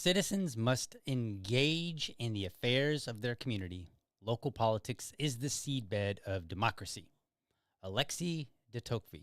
Citizens must engage in the affairs of their community. Local politics is the seedbed of democracy. Alexei de Tocqueville.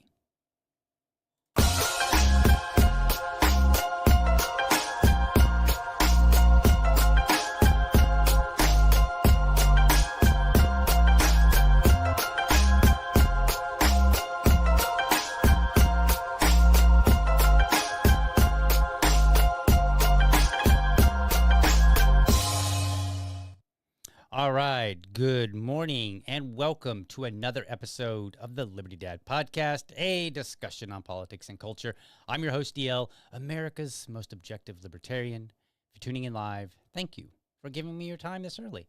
All right, good morning and welcome to another episode of the Liberty Dad Podcast, a discussion on politics and culture. I'm your host, DL, America's most objective libertarian. If you're tuning in live, thank you for giving me your time this early.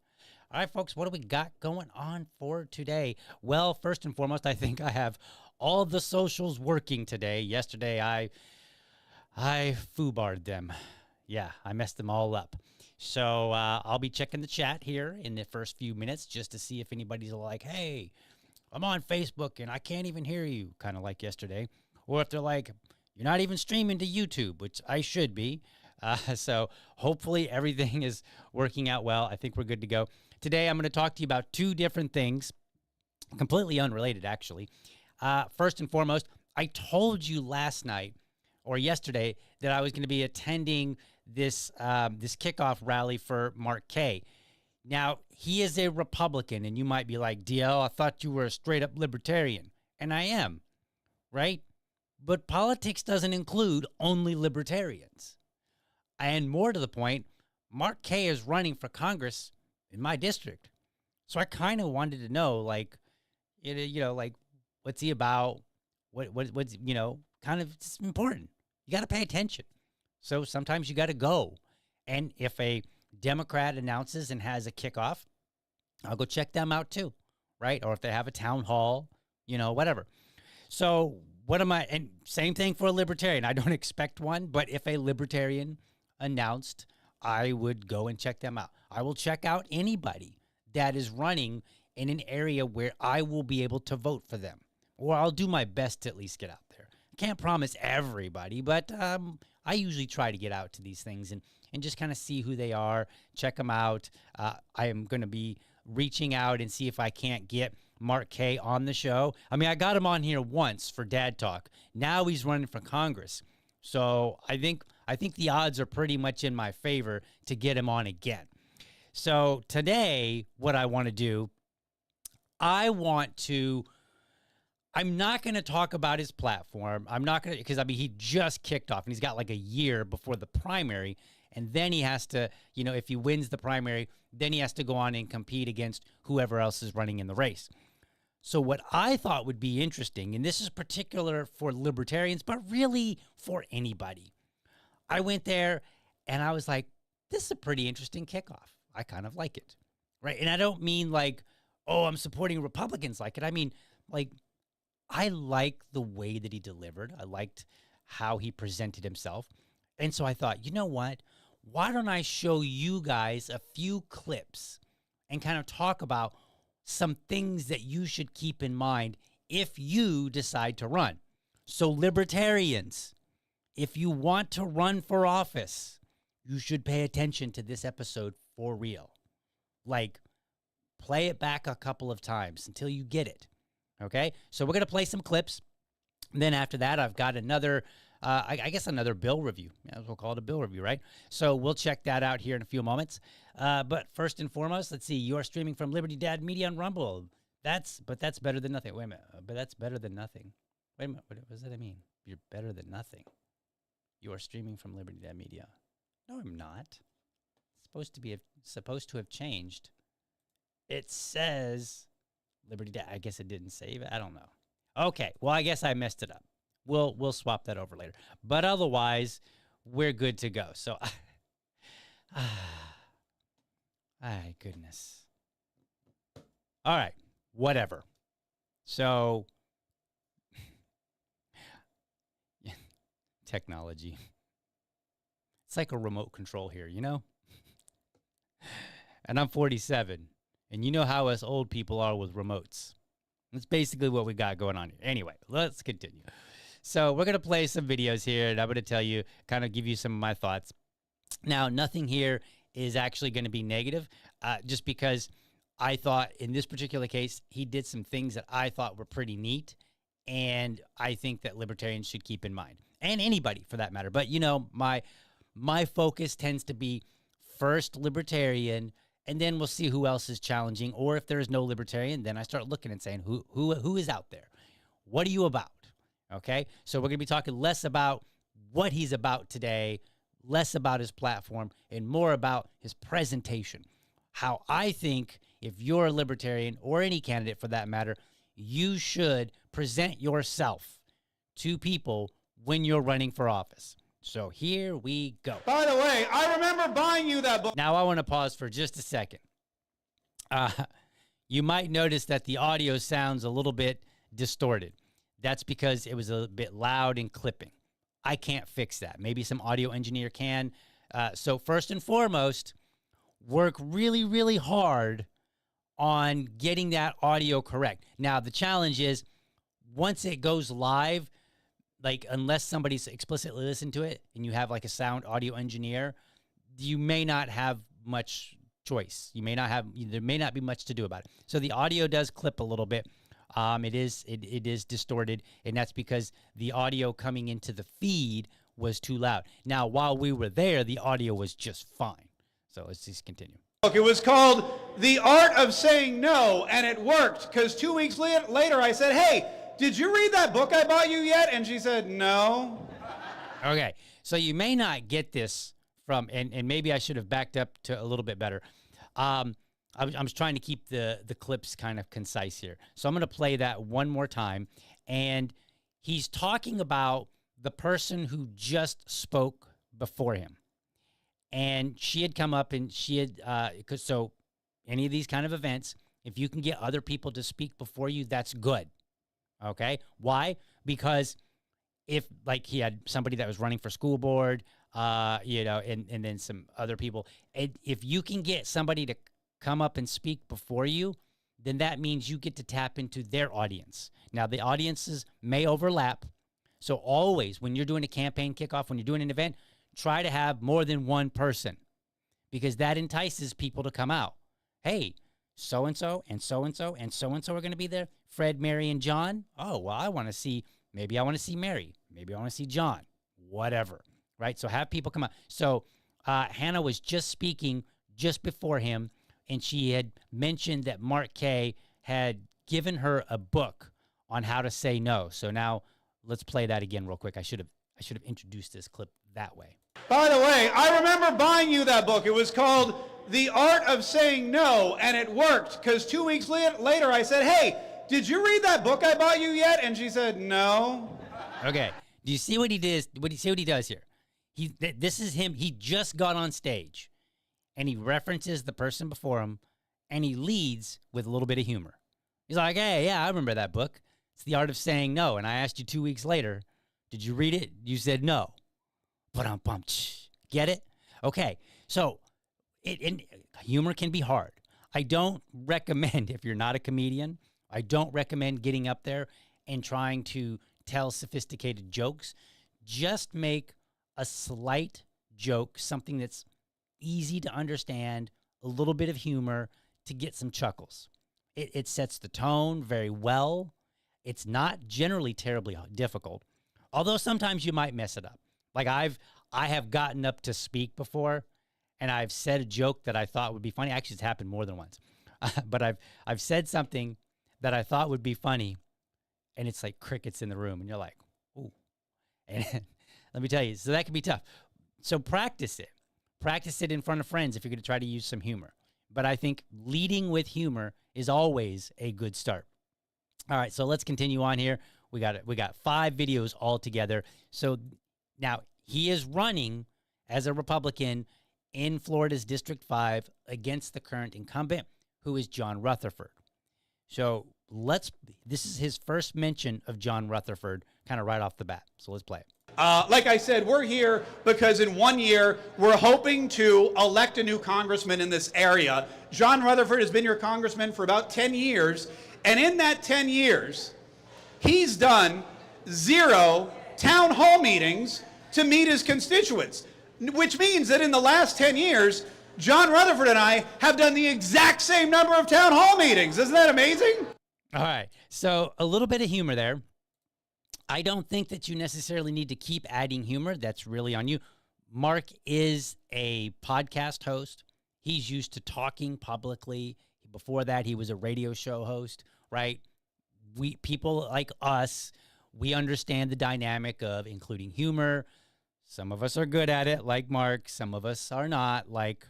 All right, folks, what do we got going on for today? Well, first and foremost, I think I have all the socials working today. Yesterday, I foobarred them. Yeah, I messed them all up. So I'll be checking the chat here in the first few minutes just to see if anybody's like, hey, I'm on Facebook and I can't even hear you, kind of like yesterday. Or if they're like, you're not even streaming to YouTube, which I should be. So hopefully everything is working out well. I think we're good to go. Today I'm going to talk to you about two different things, completely unrelated, actually. First and foremost, I told you last night or yesterday that I was going to be attending this kickoff rally for Mark Kaye. Now, he is a Republican, and you might be like, DL, I thought you were a straight-up libertarian. And I am, right? But politics doesn't include only libertarians. And more to the point, Mark Kaye is running for Congress in my district. So I kind of wanted to know, like, what's he about? What's kind of it's important. You got to pay attention. So sometimes you got to go. And if a Democrat announces and has a kickoff, I'll go check them out too, right? Or if they have a town hall, whatever. So and same thing for a libertarian. I don't expect one, but if a libertarian announced, I would go and check them out. I will check out anybody that is running in an area where I will be able to vote for them. Or I'll do my best to at least get out there. Can't promise everybody, but I usually try to get out to these things and just kind of see who they are, check them out. I am going to be reaching out and see if I can't get Mark Kaye on the show. I mean, I got him on here once for Dad Talk. Now he's running for Congress. So I think the odds are pretty much in my favor to get him on again. So today, what I want to do, I'm not going to talk about his platform. I'm not going to, because he just kicked off and he's got like a year before the primary. And then he has to, if he wins the primary, then he has to go on and compete against whoever else is running in the race. So what I thought would be interesting, and this is particular for libertarians, but really for anybody. I went there and I was like, this is a pretty interesting kickoff. I kind of like it, right? And I don't mean like, oh, I'm supporting Republicans like it. I mean, like, I liked the way that he delivered. I liked how he presented himself. And so I thought, you know what? Why don't I show you guys a few clips and kind of talk about some things that you should keep in mind if you decide to run. So libertarians, if you want to run for office, you should pay attention to this episode for real. Like, play it back a couple of times until you get it. Okay, so we're going to play some clips. Then after that, I've got another, I guess another bill review. Yeah, we'll call it a bill review, right? So we'll check that out here in a few moments. But first and foremost, let's see. You are streaming from Liberty Dad Media on Rumble. That's better than nothing. Wait a minute. But that's better than nothing. Wait a minute. What does that mean? You're better than nothing. You are streaming from Liberty Dad Media. No, I'm not. It's supposed to have changed. It says Liberty Dad. I guess it didn't save it. I don't know. Okay. Well, I guess I messed it up. We'll swap that over later. But otherwise, we're good to go. So, my goodness. All right. Whatever. So, technology. It's like a remote control here, you know? And I'm 47. And you know how us old people are with remotes. That's basically what we got going on here. Anyway, let's continue. So we're going to play some videos here, and I'm going to tell you, kind of give you some of my thoughts. Now, nothing here is actually going to be negative, just because I thought in this particular case, he did some things that I thought were pretty neat, and I think that libertarians should keep in mind, and anybody for that matter. But, you know, my focus tends to be first libertarian, and then we'll see who else is challenging. Or if there is no libertarian, then I start looking and saying, who is out there? What are you about? Okay, so we're going to be talking less about what he's about today, less about his platform, and more about his presentation. How I think if you're a libertarian, or any candidate for that matter, you should present yourself to people when you're running for office. So here we go. By the way, I remember buying you that book. Now I want to pause for just a second. You might notice that the audio sounds a little bit distorted. That's because it was a bit loud and clipping. I can't fix that. Maybe some audio engineer can. So first and foremost, work really, really hard on getting that audio correct. Now, the challenge is once it goes live, like unless somebody's explicitly listened to it and you have like a sound audio engineer, you may not have much choice. There may not be much to do about it. So the audio does clip a little bit. It is distorted, and that's because the audio coming into the feed was too loud. Now, while we were there, the audio was just fine. So let's just continue. It was called The Art of Saying No, and it worked, because 2 weeks later I said, hey, did you read that book I bought you yet? And she said, no. Okay, so you may not get this from, and maybe I should have backed up to a little bit better. I'm trying to keep the clips kind of concise here. So I'm going to play that one more time. And he's talking about the person who just spoke before him. And she had come up and she had, so any of these kind of events, if you can get other people to speak before you, that's good. Okay? Why? Because if, like, he had somebody that was running for school board, you know, and then some other people, and if you can get somebody to come up and speak before you, then that means you get to tap into their audience. Now, the audiences may overlap. So always, when you're doing a campaign kickoff, when you're doing an event, try to have more than one person, because that entices people to come out. Hey, so-and-so and so-and-so and so-and-so are going to be there. Fred, Mary, and John. Oh, well, maybe I want to see Mary. Maybe I want to see John. Whatever, right? So have people come out. So Hannah was just speaking just before him, and she had mentioned that Mark Kaye had given her a book on how to say no. So now let's play that again real quick. I should have introduced this clip that way. By the way, I remember buying you that book. It was called The Art of Saying No, and it worked, because 2 weeks later I said, hey, did you read that book I bought you yet? And she said, no. Okay. Do you see what he does? See what he does here? This is him. He just got on stage, and he references the person before him, and he leads with a little bit of humor. He's like, hey, yeah, I remember that book. It's The Art of Saying No. And I asked you 2 weeks later, did you read it? You said no. Get it? Okay. So humor can be hard. I don't recommend, if you're not a comedian, I don't recommend getting up there and trying to tell sophisticated jokes. Just make a slight joke, something that's easy to understand, a little bit of humor to get some chuckles. It sets the tone very well. It's not generally terribly difficult, although sometimes you might mess it up. Like I have gotten up to speak before, and I've said a joke that I thought would be funny. Actually, it's happened more than once. But I've said something that I thought would be funny, and it's like crickets in the room, and you're like, ooh. And let me tell you, so that can be tough. So practice it. Practice it in front of friends if you're going to try to use some humor. But I think leading with humor is always a good start. All right, so let's continue on here. We got 5 videos all together. So now he is running as a Republican in Florida's District 5 against the current incumbent, who is John Rutherford. So this is his first mention of John Rutherford kind of right off the bat. So let's play it. Like I said, we're here because in 1 year, we're hoping to elect a new congressman in this area. John Rutherford has been your congressman for about 10 years. And in that 10 years, he's done 0 town hall meetings to meet his constituents. which means that in the last 10 years, John Rutherford and I have done the exact same number of town hall meetings. Isn't that amazing? All right. So a little bit of humor there. I don't think that you necessarily need to keep adding humor. That's really on you. Mark is a podcast host. He's used to talking publicly. Before that, he was a radio show host, right? People like us, we understand the dynamic of including humor. Some of us are good at it, like Mark. Some of us are not. Like,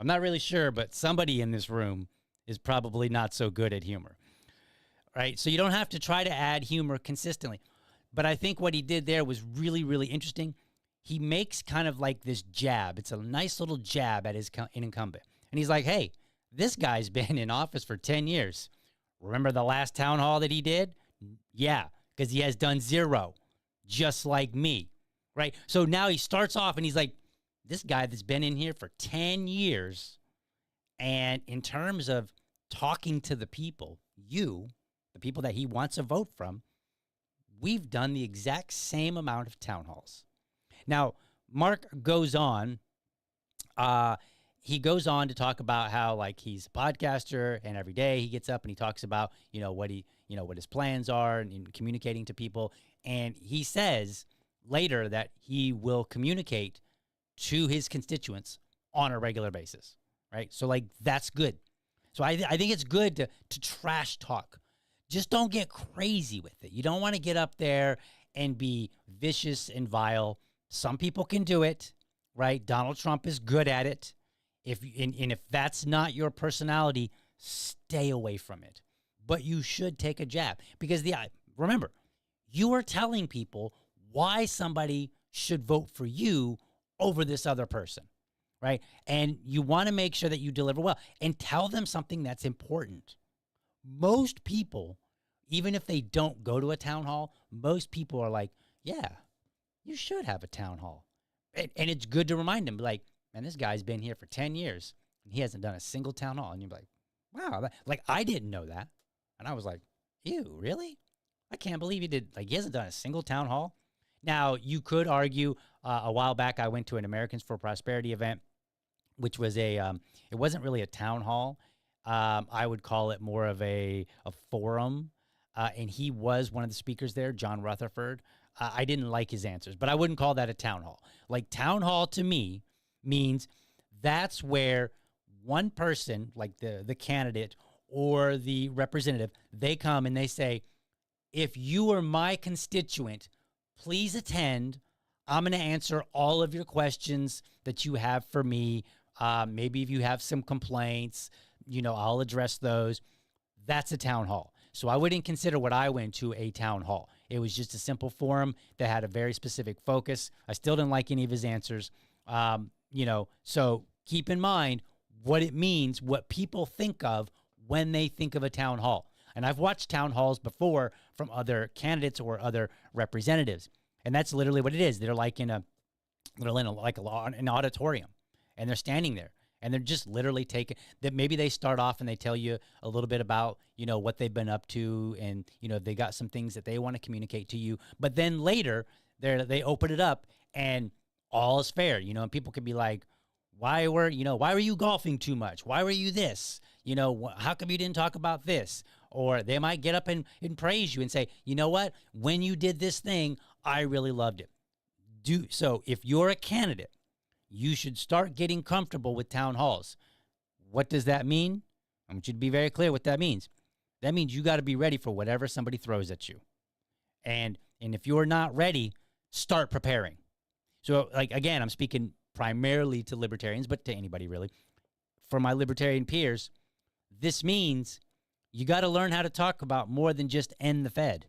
I'm not really sure, but somebody in this room is probably not so good at humor, right? So you don't have to try to add humor consistently. But I think what he did there was really, really interesting. He makes kind of like this jab. It's a nice little jab at his incumbent. And he's like, hey, this guy's been in office for 10 years. Remember the last town hall that he did? Yeah, because he has done 0, just like me, right? So now he starts off and he's like, this guy that's been in here for 10 years, and in terms of talking to the people, the people that he wants a vote from, we've done the exact same amount of town halls. Now, Mark goes on, he goes on to talk about how, like, he's a podcaster, and every day he gets up and he talks about, what his plans are and communicating to people. And he says later that he will communicate to his constituents on a regular basis, right? So, like, that's good. So I think it's good to trash talk. Just don't get crazy with it. You don't want to get up there and be vicious and vile. Some people can do it, right? Donald Trump is good at it. If that's not your personality, stay away from it. But you should take a jab, because remember, you are telling people why somebody should vote for you over this other person, right? And you want to make sure that you deliver well and tell them something that's important. Most people, even if they don't go to a town hall, most people are like, yeah, you should have a town hall. And it's good to remind them, like, man, this guy's been here for 10 years and he hasn't done a single town hall. And you're like, wow, like, I didn't know that. And I was like, ew, really? I can't believe he did. Like, he hasn't done a single town hall. Now, you could argue, a while back, I went to an Americans for Prosperity event, which was it wasn't really a town hall. I would call it more of a forum. And he was one of the speakers there, John Rutherford. I didn't like his answers, but I wouldn't call that a town hall. Like, town hall to me means that's where one person, like the candidate or the representative, they come and they say, if you are my constituent, please attend. I'm going to answer all of your questions that you have for me. Maybe if you have some complaints, I'll address those. That's a town hall. So I wouldn't consider what I went to a town hall. It was just a simple forum that had a very specific focus. I still didn't like any of his answers. So keep in mind what it means, what people think of when they think of a town hall. And I've watched town halls before from other candidates or other representatives. And that's literally what it is. They're like an auditorium, and they're standing there. And they're just literally taking that. Maybe they start off and they tell you a little bit about, what they've been up to, and, they got some things that they want to communicate to you. But then later they open it up and all is fair, and people could be like, why were you golfing too much? Why were you this? How come you didn't talk about this? Or they might get up and praise you and say, you know what? When you did this thing, I really loved it. So if you're a candidate, you should start getting comfortable with town halls. What does that mean? I want you to be very clear what that means. That means you got to be ready for whatever somebody throws at you. And if you're not ready, start preparing. So, like, again, I'm speaking primarily to libertarians, but to anybody really. For my libertarian peers, this means you got to learn how to talk about more than just end the Fed.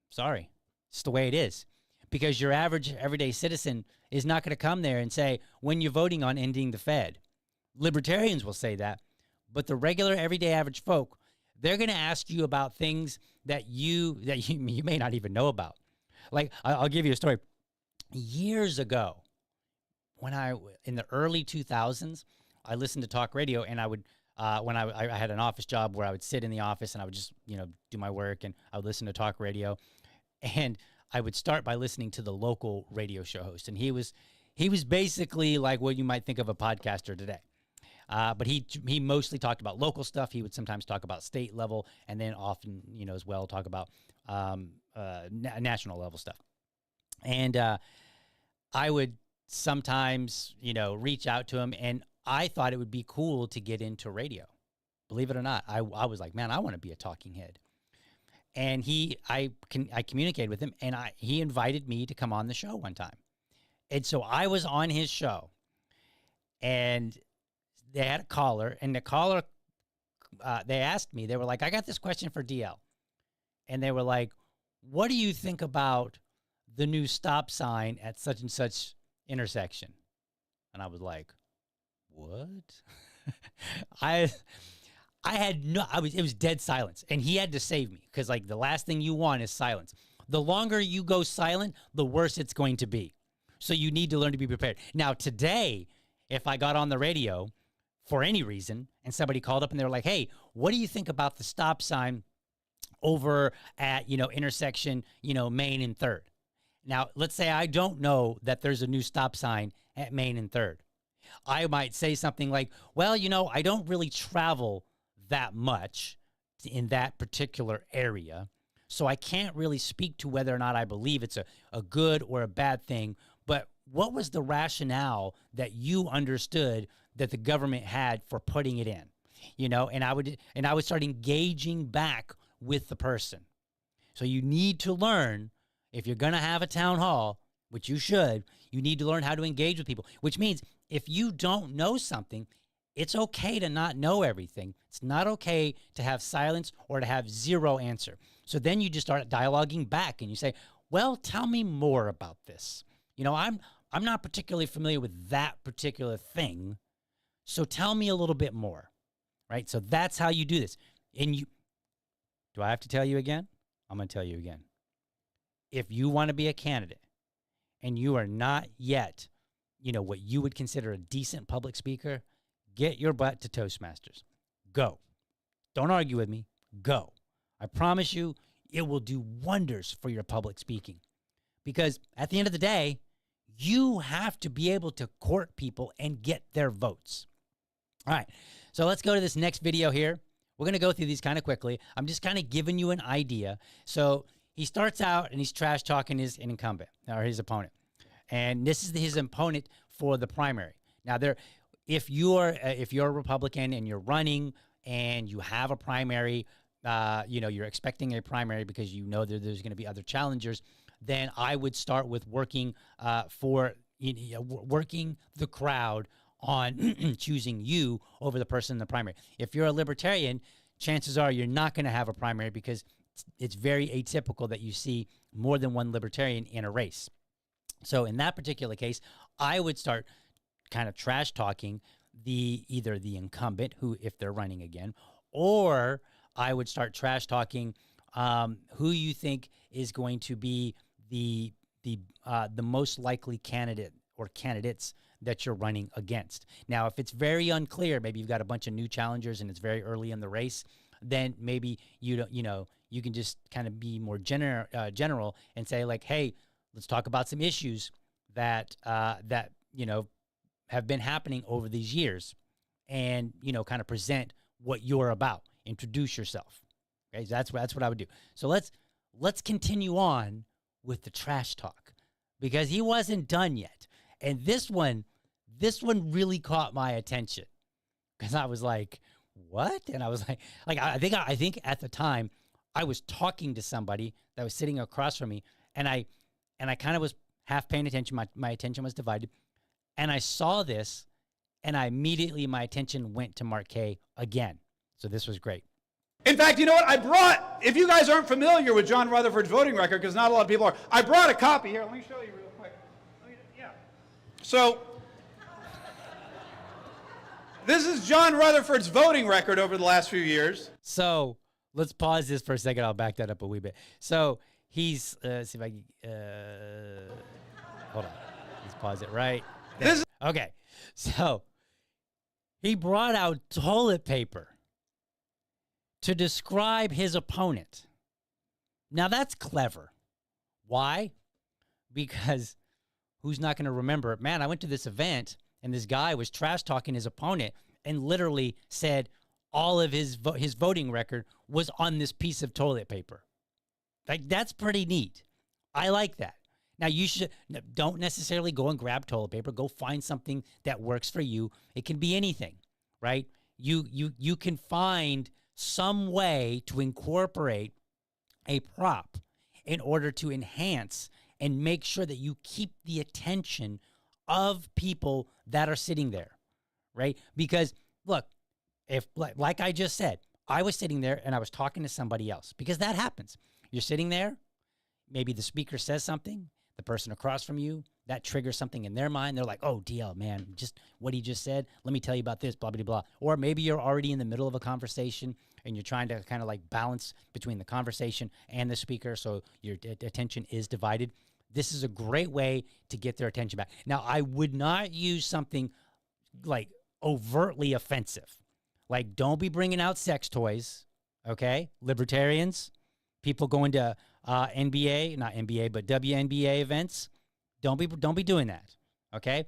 Sorry. It's the way it is. Because your average everyday citizen is not going to come there and say, when you're voting on ending the Fed. Libertarians will say that, but the regular everyday average folk, they're going to ask you about things that you may not even know about. Like, I'll give you a story. Years ago, in the early 2000s, I listened to talk radio, and I would, when I had an office job where I would sit in the office and I would just, do my work, and I would listen to talk radio. And I would start by listening to the local radio show host, and he was basically like what you might think of a podcaster today. But he mostly talked about local stuff. He would sometimes talk about state level, and then often, as well, talk about national level stuff. And I would sometimes, reach out to him, and I thought it would be cool to get into radio. Believe it or not, I was like, man, I want to be a talking head. And I communicated with him, and he invited me to come on the show one time. And so I was on his show, and they had a caller, and the caller, they asked me, they were like, I got this question for DL. And they were like, what do you think about the new stop sign at such and such intersection? And I was like, what? It was dead silence, and he had to save me, because like the last thing you want is silence. The longer you go silent, the worse it's going to be. So you need to learn to be prepared. Now today, if I got on the radio for any reason and somebody called up and they were like, hey, what do you think about the stop sign over at, intersection, Main and 3rd? Now, let's say I don't know that there's a new stop sign at Main and 3rd. I might say something like, well, I don't really travel that much in that particular area, so I can't really speak to whether or not I believe it's a good or a bad thing. But what was the rationale that you understood that the government had for putting it in? And I would start engaging back with the person. So you need to learn, if you're going to have a town hall, which you should, you need to learn how to engage with people, which means if you don't know something, it's okay to not know everything. It's not okay to have silence or to have zero answer. So then you just start dialoguing back, and you say, well, tell me more about this. I'm not particularly familiar with that particular thing, so tell me a little bit more, right? So that's how you do this. Do I have to tell you again? I'm going to tell you again. If you want to be a candidate and you are not yet, what you would consider a decent public speaker, get your butt to Toastmasters. Go. Don't argue with me. Go. I promise you, it will do wonders for your public speaking. Because at the end of the day, you have to be able to court people and get their votes. All right, so let's go to this next video here. We're going to go through these kind of quickly. I'm just kind of giving you an idea. So he starts out and he's trash talking his incumbent or his opponent. And this is his opponent for the primary. Now, if you're a Republican and you're running and you have a primary, you're expecting a primary because that there's going to be other challengers, then I would start with working working the crowd on choosing you over the person in the primary. If you're a libertarian, chances are you're not going to have a primary because it's very atypical that you see more than one libertarian in a race. So in that particular case, I would start kind of trash talking either the incumbent, who, if they're running again, or I would start trash talking who you think is going to be the most likely candidate or candidates that you're running against. Now, if it's very unclear, maybe you've got a bunch of new challengers and it's very early in the race, then maybe you can just kind of be more general and say like, hey, let's talk about some issues that have been happening over these years, and kind of present what you're about. Introduce yourself. Okay, so that's what I would do. So let's continue on with the trash talk, because he wasn't done yet. And this one really caught my attention, because I was like, what? And I was like I think at the time I was talking to somebody that was sitting across from me, and I kind of was half paying attention. My attention was divided, and I saw this, and my attention went to Mark Kaye again. So this was great. In fact, you know what? If you guys aren't familiar with John Rutherford's voting record, because not a lot of people are, I brought a copy here. Let me show you real quick. So, this is John Rutherford's voting record over the last few years. So, let's pause this for a second. I'll back that up a wee bit. So, he's, see if I can, hold on. Let's pause it right there. Okay. So, he brought out toilet paper to describe his opponent. Now, that's clever. Why? Because who's not going to remember? Man, I went to this event and this guy was trash talking his opponent and literally said all of his voting record was on this piece of toilet paper. Like, that's pretty neat. I like that. Now, don't necessarily go and grab toilet paper. Go find something that works for you. It can be anything, right? You can find some way to incorporate a prop in order to enhance and make sure that you keep the attention of people that are sitting there, right? Because, look, if like I just said, I was sitting there and I was talking to somebody else, because that happens. You're sitting there, maybe the speaker says something, the person across from you, that triggers something in their mind. They're like, oh, DL, man, just what he just said. Let me tell you about this, blah, blah, blah. Or maybe you're already in the middle of a conversation and you're trying to kind of like balance between the conversation and the speaker, so your attention is divided. This is a great way to get their attention back. Now, I would not use something like overtly offensive. Like, don't be bringing out sex toys, okay? Libertarians, people going to not NBA, but WNBA events. Don't be doing that, okay?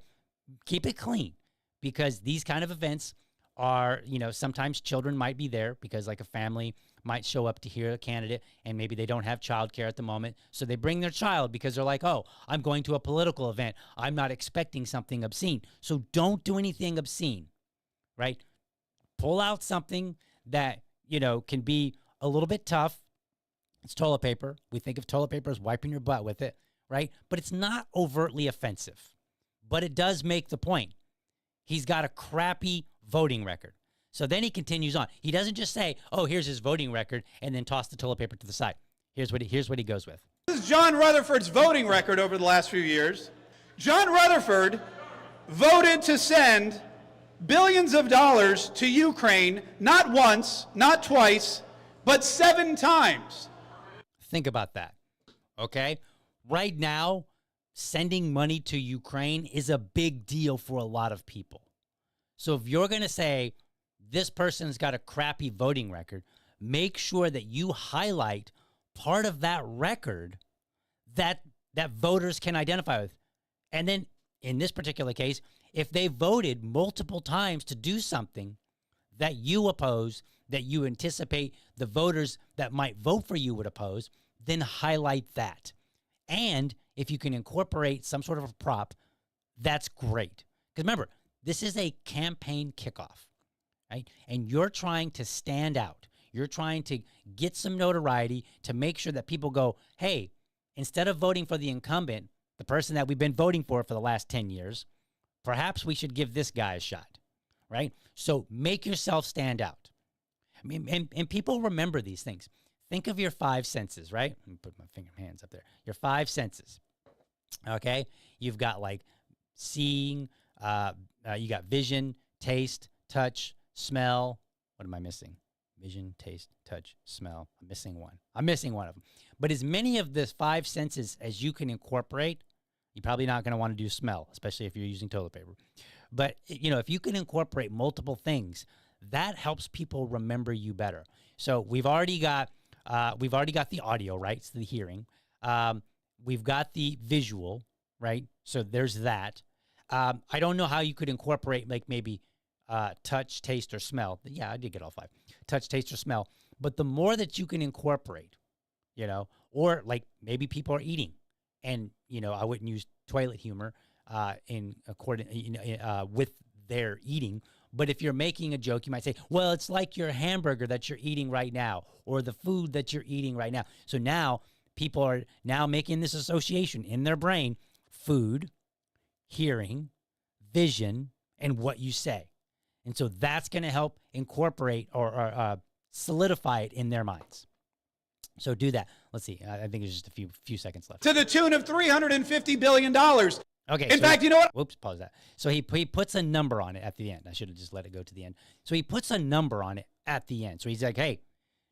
Keep it clean, because these kind of events are, sometimes children might be there because like a family might show up to hear a candidate and maybe they don't have childcare at the moment. So they bring their child because they're like, oh, I'm going to a political event. I'm not expecting something obscene. So don't do anything obscene, right? Pull out something that, can be a little bit tough. It's toilet paper. We think of toilet paper as wiping your butt with it, right? But it's not overtly offensive. But it does make the point. He's got a crappy voting record. So then he continues on. He doesn't just say, oh, here's his voting record, and then toss the toilet paper to the side. Here's what he goes with. This is John Rutherford's voting record over the last few years. John Rutherford voted to send billions of dollars to Ukraine, not once, not twice, but 7 times. Think about that, okay? Right now, sending money to Ukraine is a big deal for a lot of people. So if you're going to say this person's got a crappy voting record, make sure that you highlight part of that record that voters can identify with. And then in this particular case, if they voted multiple times to do something that you oppose, that you anticipate the voters that might vote for you would oppose, then highlight that. And if you can incorporate some sort of a prop, that's great. Because remember, this is a campaign kickoff, right? And you're trying to stand out. You're trying to get some notoriety to make sure that people go, hey, instead of voting for the incumbent, the person that we've been voting for the last 10 years, perhaps we should give this guy a shot, right? So make yourself stand out. I mean, and people remember these things. Think of your 5 senses, right? Let me put my hands up there. Your 5 senses, okay? You've got like seeing, you got vision, taste, touch, smell. What am I missing? Vision, taste, touch, smell. I'm missing one of them. But as many of the 5 senses as you can incorporate, you're probably not going to want to do smell, especially if you're using toilet paper. But, if you can incorporate multiple things, that helps people remember you better. So we've already got the audio, right? It's the hearing. We've got the visual, right? So there's that. I don't know how you could incorporate like maybe touch, taste, or smell. Yeah, I did get all 5. Touch, taste, or smell. But the more that you can incorporate, or like maybe people are eating, and I wouldn't use toilet humor with their eating. But if you're making a joke, you might say, well, it's like your hamburger that you're eating right now, or the food that you're eating right now. So now people are now making this association in their brain: food, hearing, vision, and what you say. And so that's going to help incorporate or solidify it in their minds. So do that. Let's see. I think there's just a few seconds left. To the tune of $350 billion. Okay. In fact, you know what? Whoops, pause that. So he puts a number on it at the end. I should have just let it go to the end. So he puts a number on it at the end. So he's like, hey,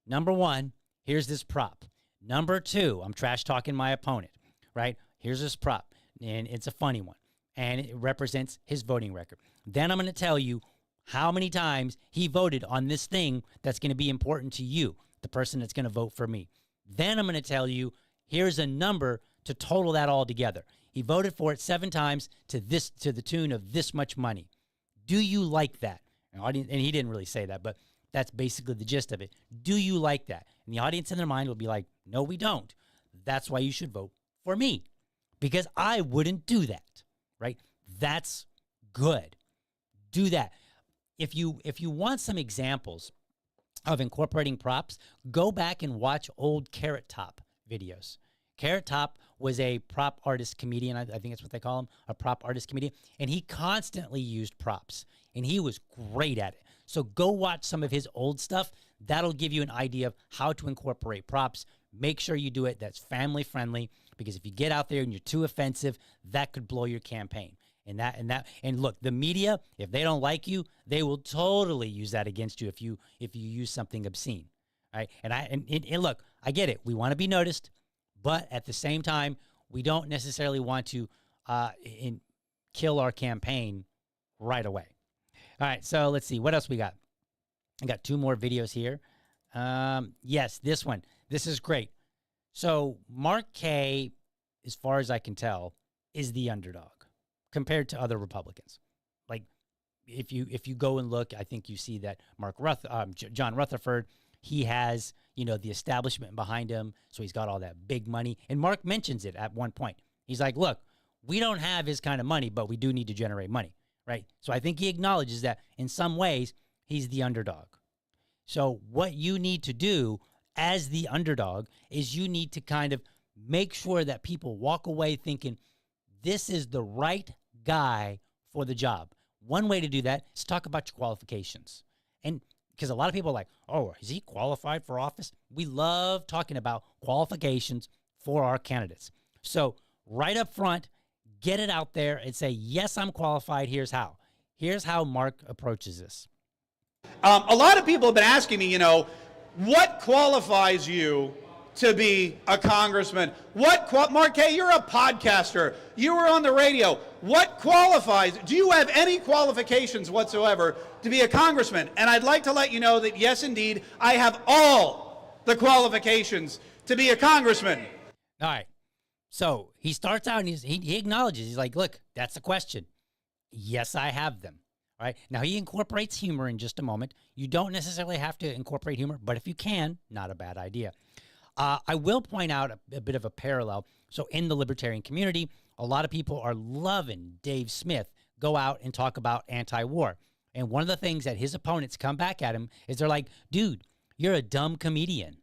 number 1, here's this prop. Number 2, I'm trash talking my opponent, right? Here's this prop, and it's a funny one, and it represents his voting record. Then I'm going to tell you how many times he voted on this thing that's going to be important to you, the person that's going to vote for me. Then I'm going to tell you, here's a number to total that all together. He voted for it 7 times to the tune of this much money. Do you like that? And he didn't really say that, but that's basically the gist of it. Do you like that? And the audience in their mind will be like, no, we don't. That's why you should vote for me, because I wouldn't do that, right? That's good. Do that. If you want some examples of incorporating props, go back and watch old Carrot Top videos. Carrot Top was a prop artist comedian. I think that's what they call him, a prop artist comedian. And he constantly used props, and he was great at it. So go watch some of his old stuff. That'll give you an idea of how to incorporate props. Make sure you do it that's family friendly, because if you get out there and you're too offensive, that could blow your campaign. And look, the media, if they don't like you, they will totally use that against you if you use something obscene. Right? And look, I get it. We want to be noticed, but at the same time, we don't necessarily want to kill our campaign right away. All right, so let's see. What else we got? I got 2 more videos here. Yes, this one. This is great. So Mark Kaye, as far as I can tell, is the underdog compared to other Republicans. Like, if you go and look, I think you see that John Rutherford, he has, the establishment behind him, so he's got all that big money. And Mark mentions it at one point. He's like, look, we don't have his kind of money, but we do need to generate money, right? So I think he acknowledges that in some ways, he's the underdog. So what you need to do as the underdog is you need to kind of make sure that people walk away thinking, this is the right guy for the job. One way to do that is talk about your qualifications. And because a lot of people are like, oh, is he qualified for office? We love talking about qualifications for our candidates. So right up front, get it out there and say, yes, I'm qualified. Here's how. Here's how Mark approaches this. A lot of people have been asking me, what qualifies you to be a congressman? Mark Kaye, you're a podcaster. You were on the radio. What qualifies? Do you have any qualifications whatsoever to be a congressman? And I'd like to let you know that, yes, indeed, I have all the qualifications to be a congressman. All right. So he starts out and he acknowledges, he's like, look, that's a question. Yes, I have them. All right. Now, he incorporates humor in just a moment. You don't necessarily have to incorporate humor, but if you can, not a bad idea. I will point out a bit of a parallel. So in the libertarian community, a lot of people are loving Dave Smith go out and talk about anti-war. And one of the things that his opponents come back at him is they're like, dude, you're a dumb comedian.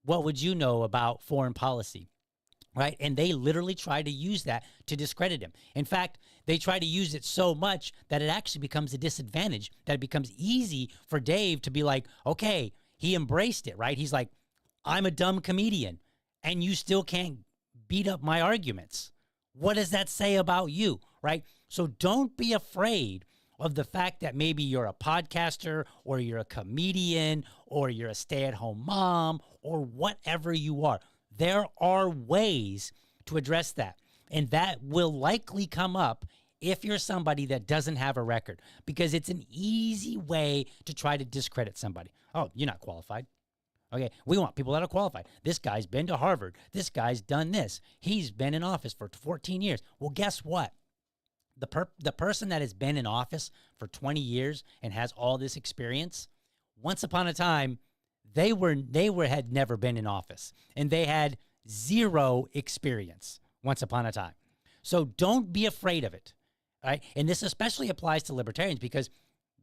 What would you know about foreign policy? Right? And they literally try to use that to discredit him. In fact, they try to use it so much that it actually becomes a disadvantage, that it becomes easy for Dave to be like, okay, he embraced it, right? He's like, I'm a dumb comedian, and you still can't beat up my arguments. What does that say about you, right? So don't be afraid of the fact that maybe you're a podcaster or you're a comedian or you're a stay-at-home mom or whatever you are. There are ways to address that, and that will likely come up if you're somebody that doesn't have a record, because it's an easy way to try to discredit somebody. Oh, you're not qualified. Okay, we want people that are qualified. This guy's been to Harvard. This guy's done this. He's been in office for 14 years. Well, guess what? The person that has been in office for 20 years and has all this experience, once upon a time, they had never been in office, and they had zero experience once upon a time. So don't be afraid of it, right? And this especially applies to libertarians because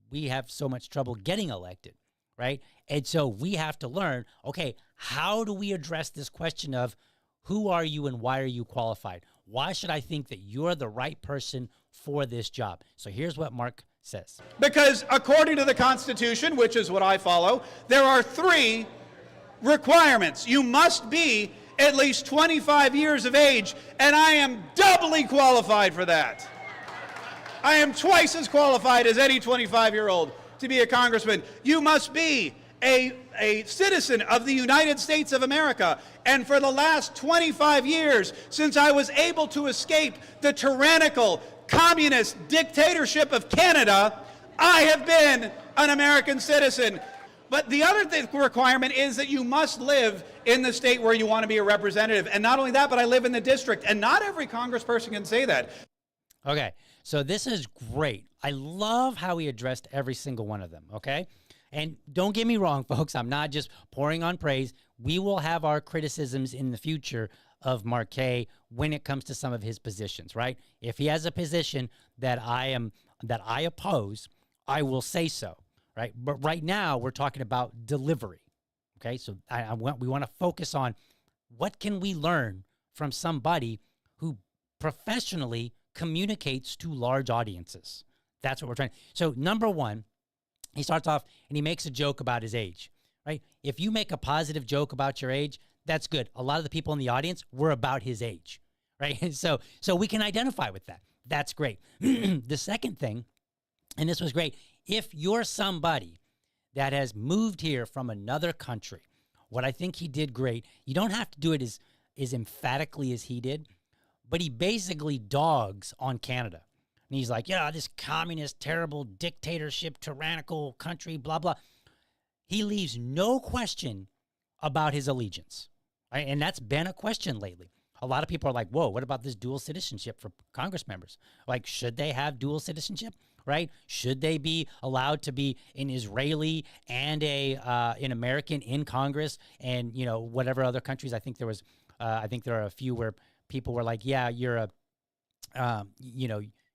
we have so much trouble getting elected, right? And so we have to learn, okay, how do we address this question of who are you and why are you qualified? Why should I think that you're the right person for this job? So here's what Mark says. Because according to the Constitution, which is what I follow, there are 3 requirements. You must be at least 25 years of age, and I am doubly qualified for that. I am twice as qualified as any 25-year-old to be a congressman. You must be a citizen of the United States of America. And for the last 25 years, since I was able to escape the tyrannical communist dictatorship of Canada, I have been an American citizen. But the other requirement is that you must live in the state where you want to be a representative. And not only that, but I live in the district. And not every congressperson can say that. Okay, so this is great. I love how he addressed every single one of them, okay? And don't get me wrong, folks, I'm not just pouring on praise. We will have our criticisms in the future of Mark Kaye when it comes to some of his positions, right? If he has a position that I oppose, I will say so, right? But right now we're talking about delivery, okay? So we want to focus on what can we learn from somebody who professionally communicates to large audiences. That's what we're trying. So number one, he starts off and he makes a joke about his age, right? If you make a positive joke about your age, that's good. A lot of the people in the audience were about his age, right? So we can identify with that. That's great. The second thing, and this was great, if you're somebody that has moved here from another country, what I think he did great, you don't have to do it as emphatically as he did, but he basically dogs on Canada. And he's like, yeah, this communist, terrible dictatorship, tyrannical country, blah, blah. He leaves no question about his allegiance, right? And that's been a question lately. A lot of people are like, whoa, what about this dual citizenship for Congress members? Like, should they have dual citizenship, right? Should they be allowed to be an Israeli and an American in Congress and, you know, whatever other countries? I think there are a few where people were like, yeah, you're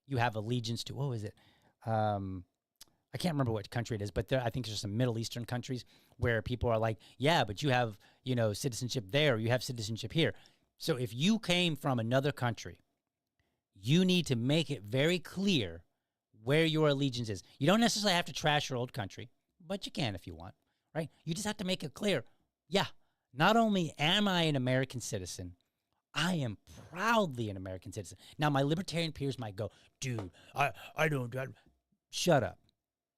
you have allegiance to, what was it? I can't remember what country it is, but I think there's some Middle Eastern countries where people are like, yeah, but you have, citizenship there, you have citizenship here. So if you came from another country, you need to make it very clear where your allegiance is. You don't necessarily have to trash your old country, but you can if you want, right? You just have to make it clear. Yeah, not only am I an American citizen, I am proudly an American citizen. Now, my libertarian peers might go, dude, I don't. Shut up.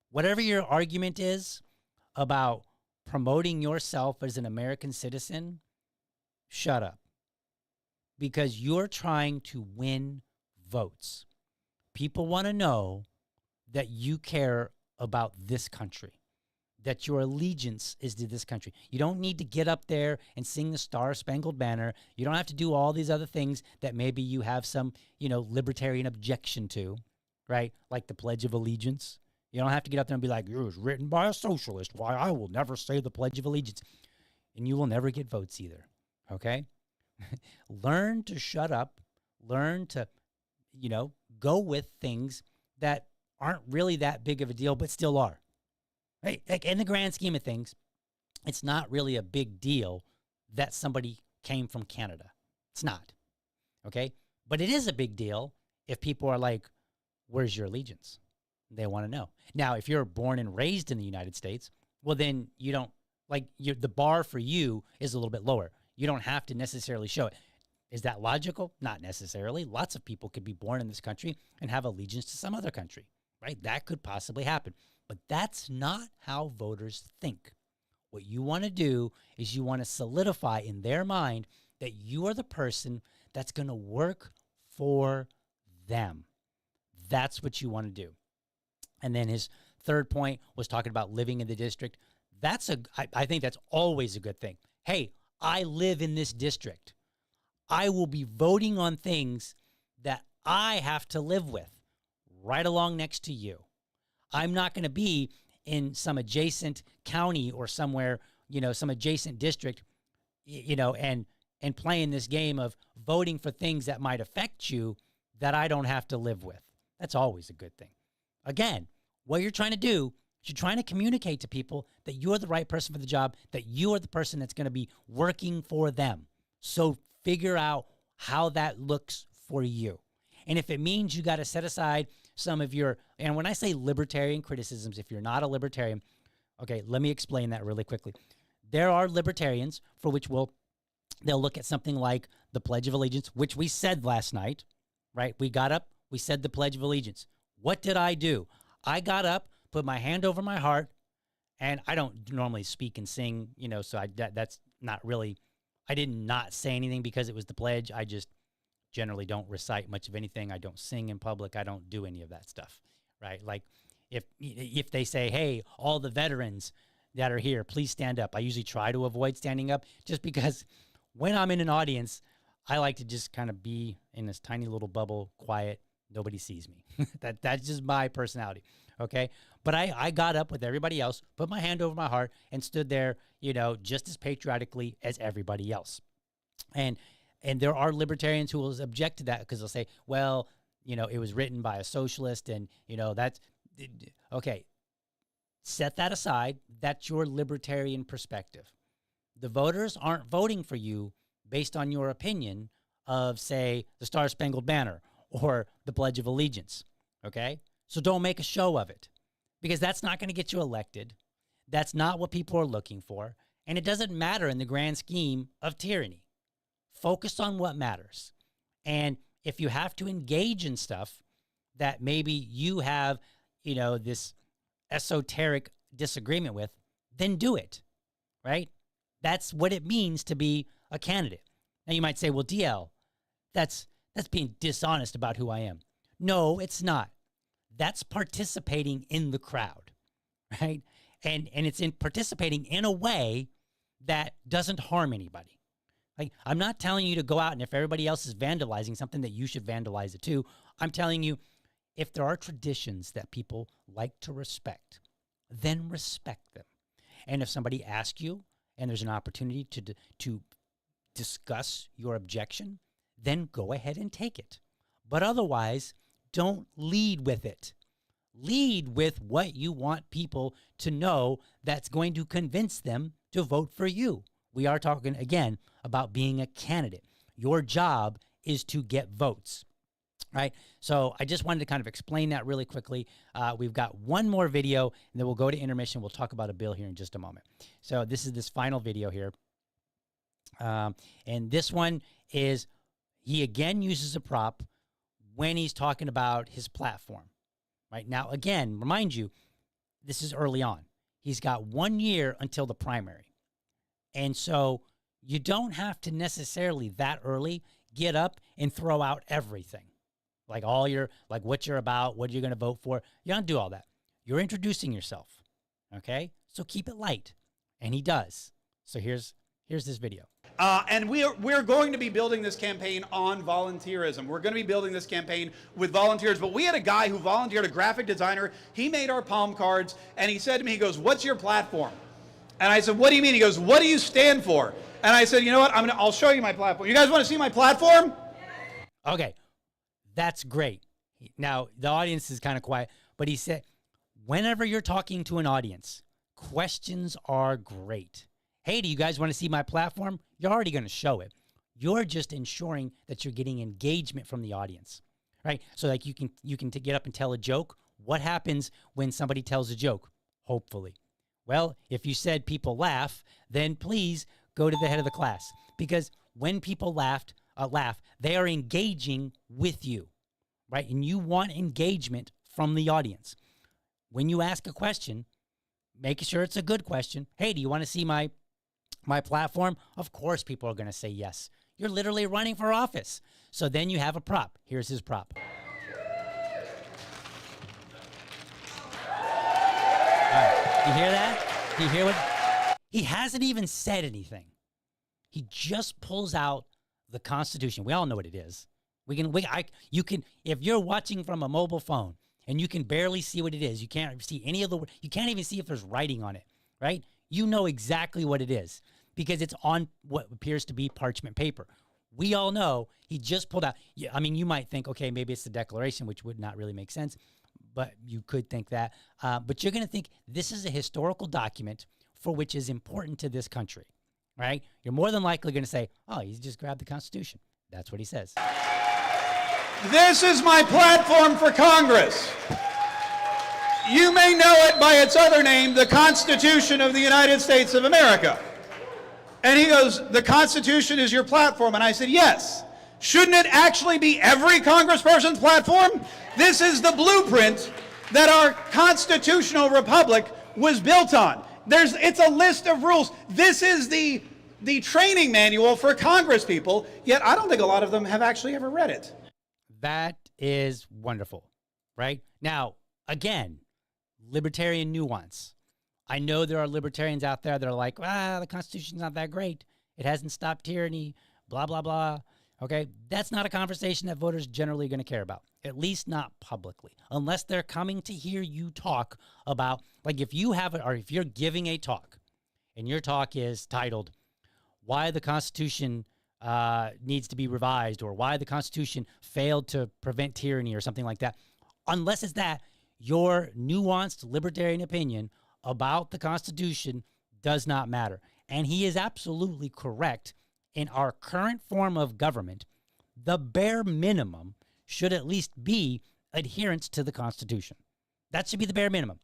Whatever your argument is about promoting yourself as an American citizen, shut up. Because you're trying to win votes. People want to know that you care about this country, that your allegiance is to this country. You don't need to get up there and sing the Star-Spangled Banner. You don't have to do all these other things that maybe you have some, libertarian objection to, right? Like the Pledge of Allegiance. You don't have to get up there and be like, it was written by a socialist. Why, I will never say the Pledge of Allegiance. And you will never get votes either, okay? Learn to shut up. Learn to, go with things that aren't really that big of a deal, but still are. Right? Like in the grand scheme of things, it's not really a big deal that somebody came from Canada. It's not. Okay? But it is a big deal if people are like, where's your allegiance? They want to know. Now, if you're born and raised in the United States, well, then you don't, the bar for you is a little bit lower. You don't have to necessarily show it. Is that logical? Not necessarily. Lots of people could be born in this country and have allegiance to some other country, right? That could possibly happen. But that's not how voters think. What you want to do is you want to solidify in their mind that you are the person that's going to work for them. That's what you want to do. And then his third point was talking about living in the district. I think that's always a good thing. Hey, I live in this district. I will be voting on things that I have to live with right along next to you. I'm not going to be in some adjacent county or somewhere, some adjacent district, and playing this game of voting for things that might affect you that I don't have to live with. That's always a good thing. Again, what you're trying to do is you're trying to communicate to people that you're the right person for the job, that you are the person that's going to be working for them. So figure out how that looks for you. And if it means you got to set aside some of your, and when I say libertarian criticisms, if you're not a libertarian, okay, let me explain that really quickly. There are libertarians for which they'll look at something like the Pledge of Allegiance, which we said last night, right? We got up, we said the Pledge of Allegiance. What did I do? I got up, put my hand over my heart, and I don't normally speak and sing, so that's not really, I did not say anything because it was the pledge. I just generally don't recite much of anything. I don't sing in public. I don't do any of that stuff, right? Like if they say, hey, all the veterans, that are here, please stand up. I usually try to avoid standing up just because when I'm in an audience, I like to just kind of be in this tiny little bubble, quiet. Nobody sees me. That's just my personality. Okay. But I got up with everybody else, put my hand over my heart, and stood there, just as patriotically as everybody else. And there are libertarians who will object to that because they'll say, well, it was written by a socialist and, that's okay. Set that aside. That's your libertarian perspective. The voters aren't voting for you based on your opinion of, say, the Star-Spangled Banner or the Pledge of Allegiance, okay? So don't make a show of it because that's not going to get you elected. That's not what people are looking for, and it doesn't matter in the grand scheme of tyranny. Focus on what matters. And if you have to engage in stuff that maybe you have, this esoteric disagreement with, then do it, right? That's what it means to be a candidate. Now you might say, well, DL, that's being dishonest about who I am. No, it's not. That's participating in the crowd, right? And it's in participating in a way that doesn't harm anybody. Like, I'm not telling you to go out and if everybody else is vandalizing something that you should vandalize it too. I'm telling you, if there are traditions that people like to respect, then respect them. And if somebody asks you and there's an opportunity to discuss your objection, then go ahead and take it. But otherwise, don't lead with it. Lead with what you want people to know that's going to convince them to vote for you. We are talking, again, about being a candidate. Your job is to get votes, right? So I just wanted to kind of explain that really quickly. We've got one more video, and then we'll go to intermission. We'll talk about a bill here in just a moment. So this is this final video here. And this one is, he again uses a prop when he's talking about his platform. Right now, again, remind you, this is early on. He's got 1 year until the primary. And so you don't have to necessarily that early get up and throw out everything. Like what you're about, what you're going to vote for. You don't do all that. You're introducing yourself. Okay? So keep it light. And he does. So here's this video. And we're going to be building this campaign on volunteerism. We're going to be building this campaign with volunteers. But we had a guy who volunteered, a graphic designer. He made our palm cards, and he said to me, he goes, "What's your platform?" And I said, "What do you mean?" He goes, "What do you stand for?" And I said, "You know what? I'll show you my platform. You guys want to see my platform?" Okay, that's great. Now, the audience is kind of quiet, but he said, whenever you're talking to an audience, questions are great. Hey, do you guys want to see my platform? You're already going to show it. You're just ensuring that you're getting engagement from the audience, right? So like you can get up and tell a joke. What happens when somebody tells a joke? Hopefully. Well, if you said people laugh, then please go to the head of the class, because when people laugh, they are engaging with you, right? And you want engagement from the audience. When you ask a question, make sure it's a good question. Hey, do you want to see my platform? Of course people are going to say yes. You're literally running for office. So then you have a prop. Here's his prop. You hear that? You hear what? He hasn't even said anything. He just pulls out the Constitution. We all know what it is. You can, if you're watching from a mobile phone and you can barely see what it is, you can't see any of the, you can't even see if there's writing on it, right? You know exactly what it is because it's on what appears to be parchment paper. We all know he just pulled out. I mean, you might think, okay, maybe it's the Declaration, which would not really make sense, but you could think that. But you're going to think this is a historical document for which is important to this country, right? You're more than likely going to say, oh, he's just grabbed the Constitution. That's what he says. This is my platform for Congress. You may know it by its other name, the Constitution of the United States of America. And he goes, the Constitution is your platform. And I said, yes. Shouldn't it actually be every congressperson's platform? This is the blueprint that our constitutional republic was built on. It's a list of rules. This is the training manual for Congress people, yet I don't think a lot of them have actually ever read it. That is wonderful, right? Now, again, libertarian nuance. I know there are libertarians out there that are like, the Constitution's not that great. It hasn't stopped tyranny, blah, blah, blah. Okay, that's not a conversation that voters generally are going to care about, at least not publicly, unless they're coming to hear you talk about, like if you have it, or if you're giving a talk and your talk is titled, Why the Constitution needs to be revised, or why the Constitution failed to prevent tyranny, or something like that. Unless it's that, your nuanced libertarian opinion about the Constitution does not matter. And he is absolutely correct. In our current form of government, the bare minimum should at least be adherence to the Constitution. That should be the bare minimum.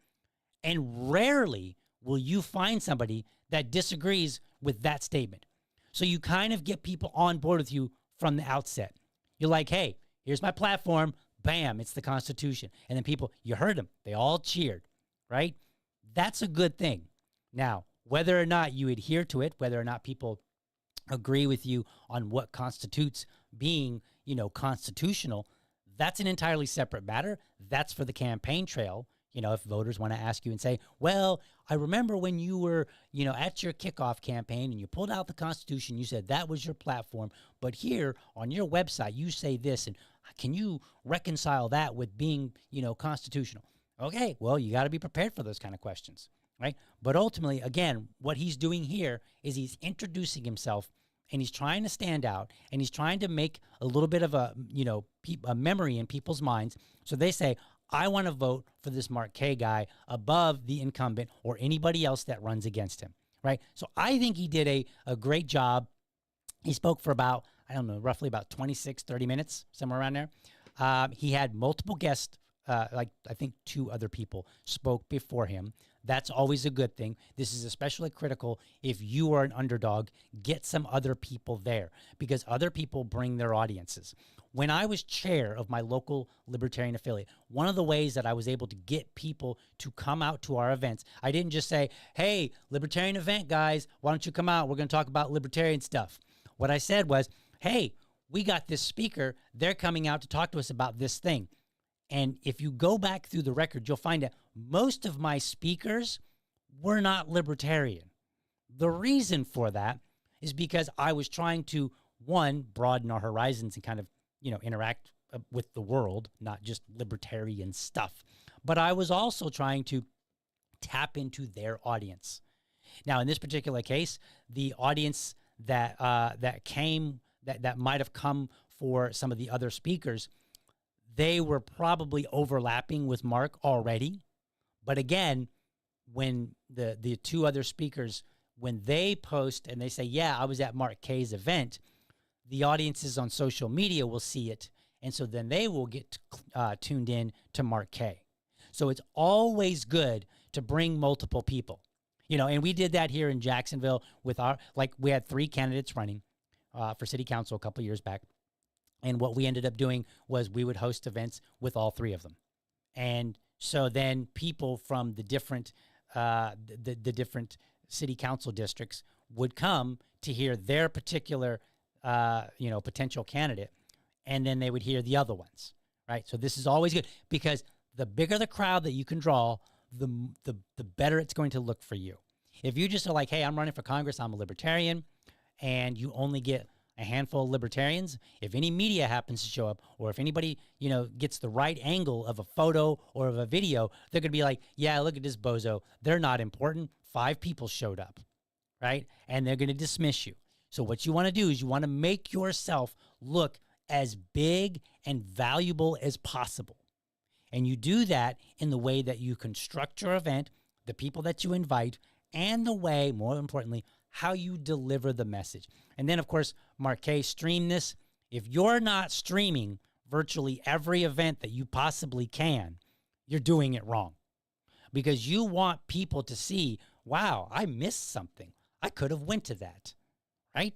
And rarely will you find somebody that disagrees with that statement. So you kind of get people on board with you from the outset. You're like, hey, here's my platform. Bam, it's the Constitution. And then people, you heard them. They all cheered, right? That's a good thing. Now, whether or not you adhere to it, whether or not people agree with you on what constitutes being, constitutional, that's an entirely separate matter. That's for the campaign trail. If voters want to ask you and say, well, I remember when you were, at your kickoff campaign and you pulled out the Constitution, you said that was your platform, but here on your website, you say this, and can you reconcile that with being, constitutional? Okay, well, you got to be prepared for those kind of questions, right? But ultimately, again, what he's doing here is he's introducing himself, and he's trying to stand out, and he's trying to make a little bit of a memory in people's minds. So they say, I want to vote for this Mark Kaye guy above the incumbent or anybody else that runs against him, right? So I think he did a great job. He spoke for about, roughly about 26, 30 minutes, somewhere around there. He had multiple guests, I think 2 other people spoke before him. That's always a good thing. This is especially critical if you are an underdog. Get some other people there, because other people bring their audiences. When I was chair of my local libertarian affiliate, one of the ways that I was able to get people to come out to our events, I didn't just say, hey, libertarian event, guys, why don't you come out? We're going to talk about libertarian stuff. What I said was, hey, we got this speaker. They're coming out to talk to us about this thing. And if you go back through the record, you'll find that most of my speakers were not libertarian. The reason for that is because I was trying to, one, broaden our horizons and kind of, interact with the world, not just libertarian stuff. But I was also trying to tap into their audience. Now, in this particular case, the audience that might have come for some of the other speakers, they were probably overlapping with Mark already. But again, when the 2 other speakers, when they post and they say, yeah, I was at Mark Kaye's event, the audiences on social media will see it. And so then they will get tuned in to Mark Kaye. So it's always good to bring multiple people, and we did that here in Jacksonville with we had 3 candidates running for city council a couple of years back. And what we ended up doing was we would host events with all 3 of them. And so then people from the different different city council districts would come to hear their particular potential candidate, and then they would hear the other ones, right? So this is always good, because the bigger the crowd that you can draw, the better it's going to look for you. If you just are like, hey, I'm running for Congress, I'm a libertarian, and you only get a handful of libertarians, if any media happens to show up, or if anybody, gets the right angle of a photo or of a video, they're going to be like, yeah, look at this bozo. They're not important. 5 people showed up, right? And they're going to dismiss you. So what you want to do is you want to make yourself look as big and valuable as possible. And you do that in the way that you construct your event, the people that you invite, and the way, more importantly, how you deliver the message. And then, of course, Mark Kaye streamed this. If you're not streaming virtually every event that you possibly can, you're doing it wrong. Because you want people to see, wow, I missed something. I could have went to that, right?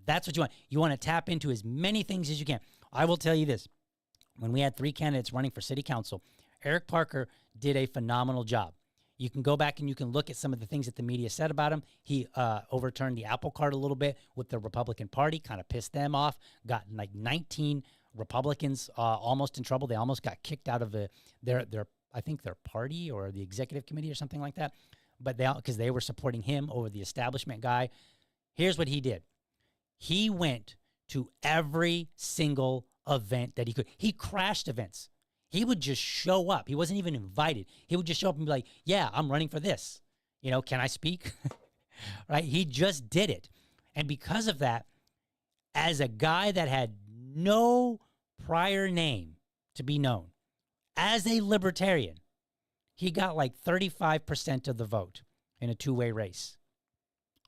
That's what you want. You want to tap into as many things as you can. I will tell you this. When we had 3 candidates running for city council, Eric Parker did a phenomenal job. You can go back and you can look at some of the things that the media said about him. He overturned the apple cart a little bit with the Republican Party, kind of pissed them off, got like 19 Republicans almost in trouble. They almost got kicked out of their I think their party or the executive committee or something like that. but because they were supporting him over the establishment guy. Here's what he did. He went to every single event that he could. He crashed events. He would just show up. He wasn't even invited. He would just show up and be like, yeah, I'm running for this. Can I speak? Right? He just did it. And because of that, as a guy that had no prior name to be known, as a libertarian, he got like 35% of the vote in a two-way race.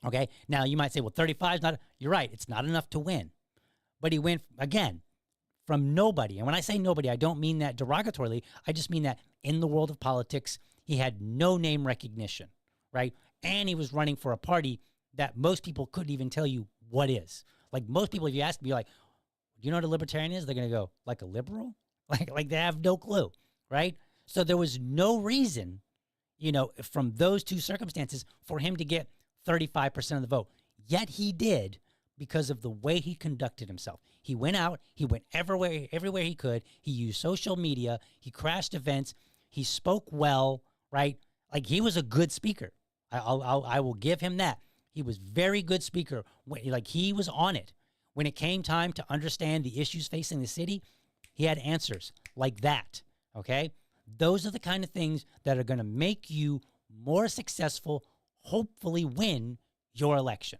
Okay? Now, you might say, well, 35 is not, you're right, it's not enough to win. But he went, again, from nobody. And when I say nobody, I don't mean that derogatorily. I just mean that in the world of politics, he had no name recognition, right? And he was running for a party that most people couldn't even tell you what is. Like most people, if you ask me, like, do you know what a libertarian is? They're going to go, like a liberal? Like they have no clue, right? So there was no reason, from those two circumstances for him to get 35% of the vote. Yet he did because of the way he conducted himself. He went out, he went everywhere he could. He used social media, he crashed events, he spoke well, right? Like he was a good speaker. I will give him that. He was very good speaker. Like he was on it. When it came time to understand the issues facing the city, he had answers like that, okay? Those are the kind of things that are going to make you more successful, hopefully win your election.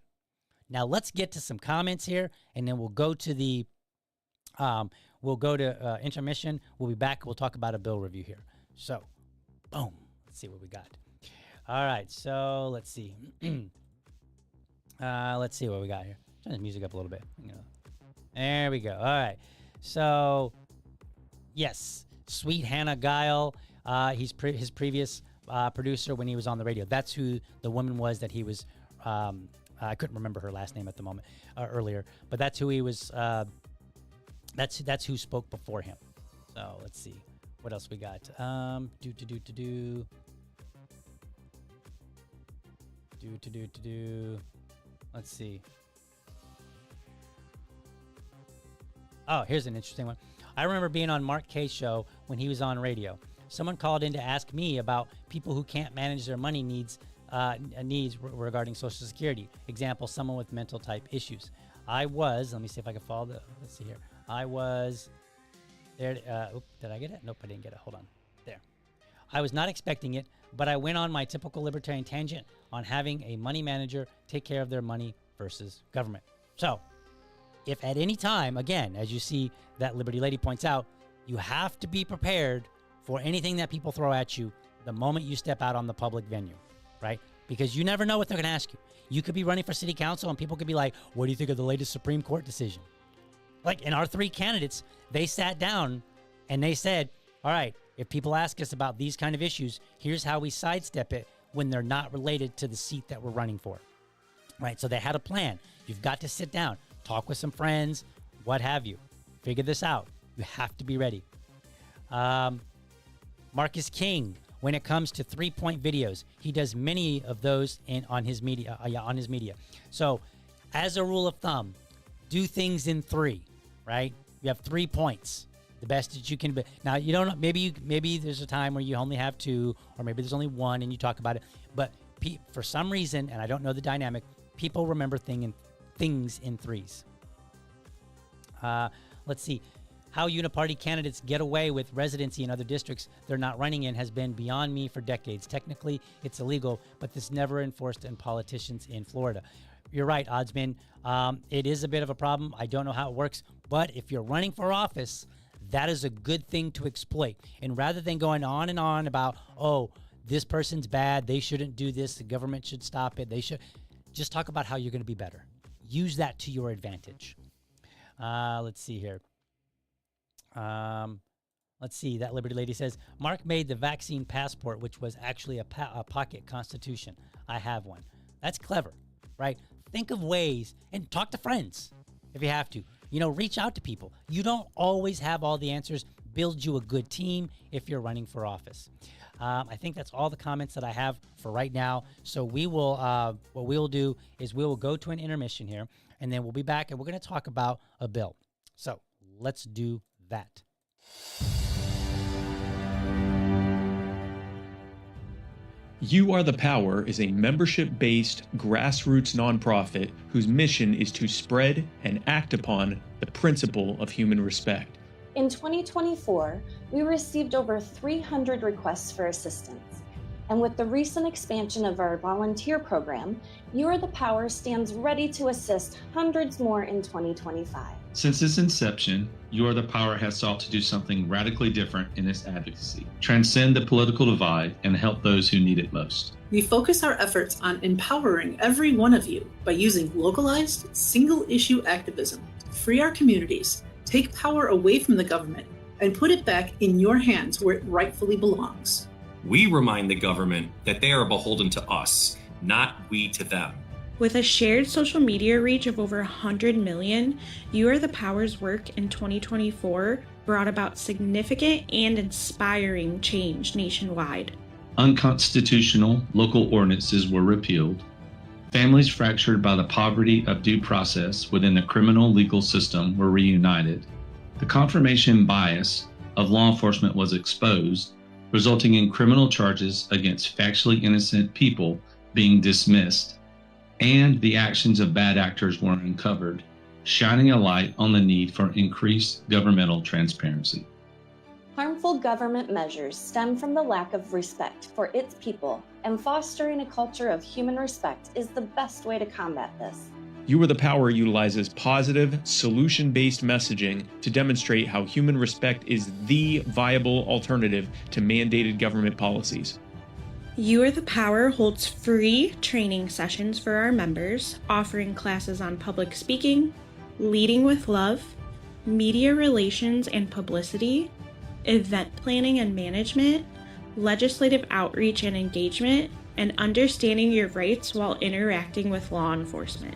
Now let's get to some comments here, and then we'll go to the intermission. We'll be back. We'll talk about a bill review here. So, boom. Let's see what we got. All right. So let's see. Let's see what we got here. Turn the music up a little bit. There we go. All right. So, yes, Sweet Hannah Guile. He's his previous producer when he was on the radio. That's who the woman was that he was. I couldn't remember her last name at the moment earlier, but that's who he was. That's who spoke before him. So let's see what else we got. Let's see. Oh, here's an interesting one. I remember being on Mark Kaye's show when he was on radio. Someone called in to ask me about people who can't manage their money needs regarding Social Security. Example, someone with mental type issues. Let me see if I can follow let's see here. I was there. Did I get it? Nope, I didn't get it. Hold on. There. I was not expecting it, but I went on my typical libertarian tangent on having a money manager take care of their money versus government. So, if at any time, again, as you see that Liberty Lady points out, you have to be prepared for anything that people throw at you the moment you step out on the public venue, right? Because you never know what they're going to ask you. You could be running for city council and people could be like, what do you think of the latest Supreme Court decision? Like in our three candidates, they sat down and they said, all right, if people ask us about these kind of issues, here's how we sidestep it when they're not related to the seat that we're running for, right? So they had a plan. You've got to sit down, talk with some friends, what have you. Figure this out. You have to be ready. Marcus King, when it comes to 3-point videos, he does many of those on his media. So, as a rule of thumb, do things in 3, right? You have 3 points, the best that you can be. Now, you don't know, maybe there's a time where you only have 2, or maybe there's only 1 and you talk about it. But for some reason, and I don't know the dynamic, people remember things in 3s. Let's see. How uniparty candidates get away with residency in other districts they're not running in has been beyond me for decades. Technically, it's illegal, but this never enforced in politicians in Florida. You're right, Oddsman. It is a bit of a problem. I don't know how it works, but if you're running for office, that is a good thing to exploit. And rather than going on and on about, oh, this person's bad, they shouldn't do this, the government should stop it, they should, just talk about how you're going to be better. Use that to your advantage. Let's see here. Let's see. That Liberty Lady says, Mark made the vaccine passport, which was actually a pocket constitution. I have one. That's clever, right? Think of ways and talk to friends if you have to. Reach out to people. You don't always have all the answers. Build you a good team if you're running for office. I think that's all the comments that I have for right now. So we will, what we will do is we will go to an intermission here, and then we'll be back, and we're going to talk about a bill. So let's do that. You Are the Power is a membership-based grassroots nonprofit whose mission is to spread and act upon the principle of human respect. In 2024, we received over 300 requests for assistance. And with the recent expansion of our volunteer program, You Are the Power stands ready to assist hundreds more in 2025. Since its inception, You Are the Power has sought to do something radically different in its advocacy, transcend the political divide, and help those who need it most. We focus our efforts on empowering every one of you by using localized, single-issue activism to free our communities, take power away from the government, and put it back in your hands where it rightfully belongs. We remind the government that they are beholden to us, not we to them. With a shared social media reach of over 100 million, You Are the Power's work in 2024 brought about significant and inspiring change nationwide. Unconstitutional local ordinances were repealed. Families fractured by the poverty of due process within the criminal legal system were reunited. The confirmation bias of law enforcement was exposed, resulting in criminal charges against factually innocent people being dismissed, and the actions of bad actors were uncovered, shining a light on the need for increased governmental transparency. Harmful government measures stem from the lack of respect for its people, and fostering a culture of human respect is the best way to combat this. You Are the Power utilizes positive, solution-based messaging to demonstrate how human respect is the viable alternative to mandated government policies. You Are the Power holds free training sessions for our members, offering classes on public speaking, leading with love, media relations and publicity, event planning and management, legislative outreach and engagement, and understanding your rights while interacting with law enforcement.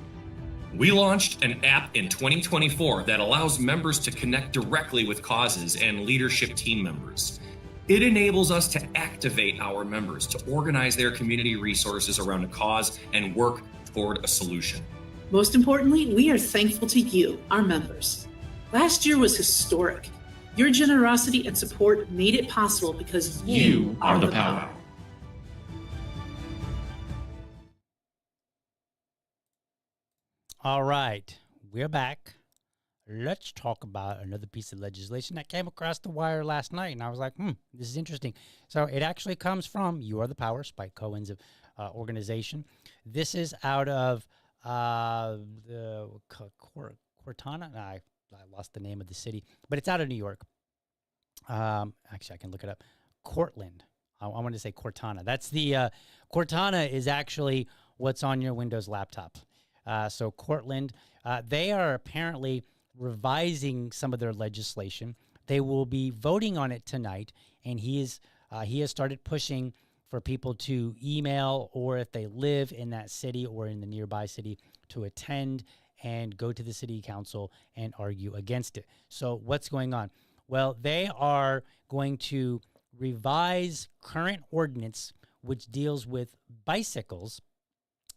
We launched an app in 2024 that allows members to connect directly with causes and leadership team members. It enables us to activate our members to organize their community resources around a cause and work toward a solution. Most importantly, we are thankful to you, our members. Last year was historic. Your generosity and support made it possible because You are the power. All right, we're back. Let's talk about another piece of legislation that came across the wire last night, and I was like, this is interesting. So it actually comes from You Are the Power, Spike Cohen's organization. This is out of the Cortana. I lost the name of the city, but it's out of New York. Actually, I can look it up. Cortland. I wanted to say Cortana. That's the Cortana is actually what's on your Windows laptop. So Cortland, they are apparently revising some of their legislation. They will be voting on it tonight, and he has started pushing for people to email, or if they live in that city or in the nearby city, to attend and go to the city council and argue against it. So what's going on? Well, they are going to revise current ordinance, which deals with bicycles,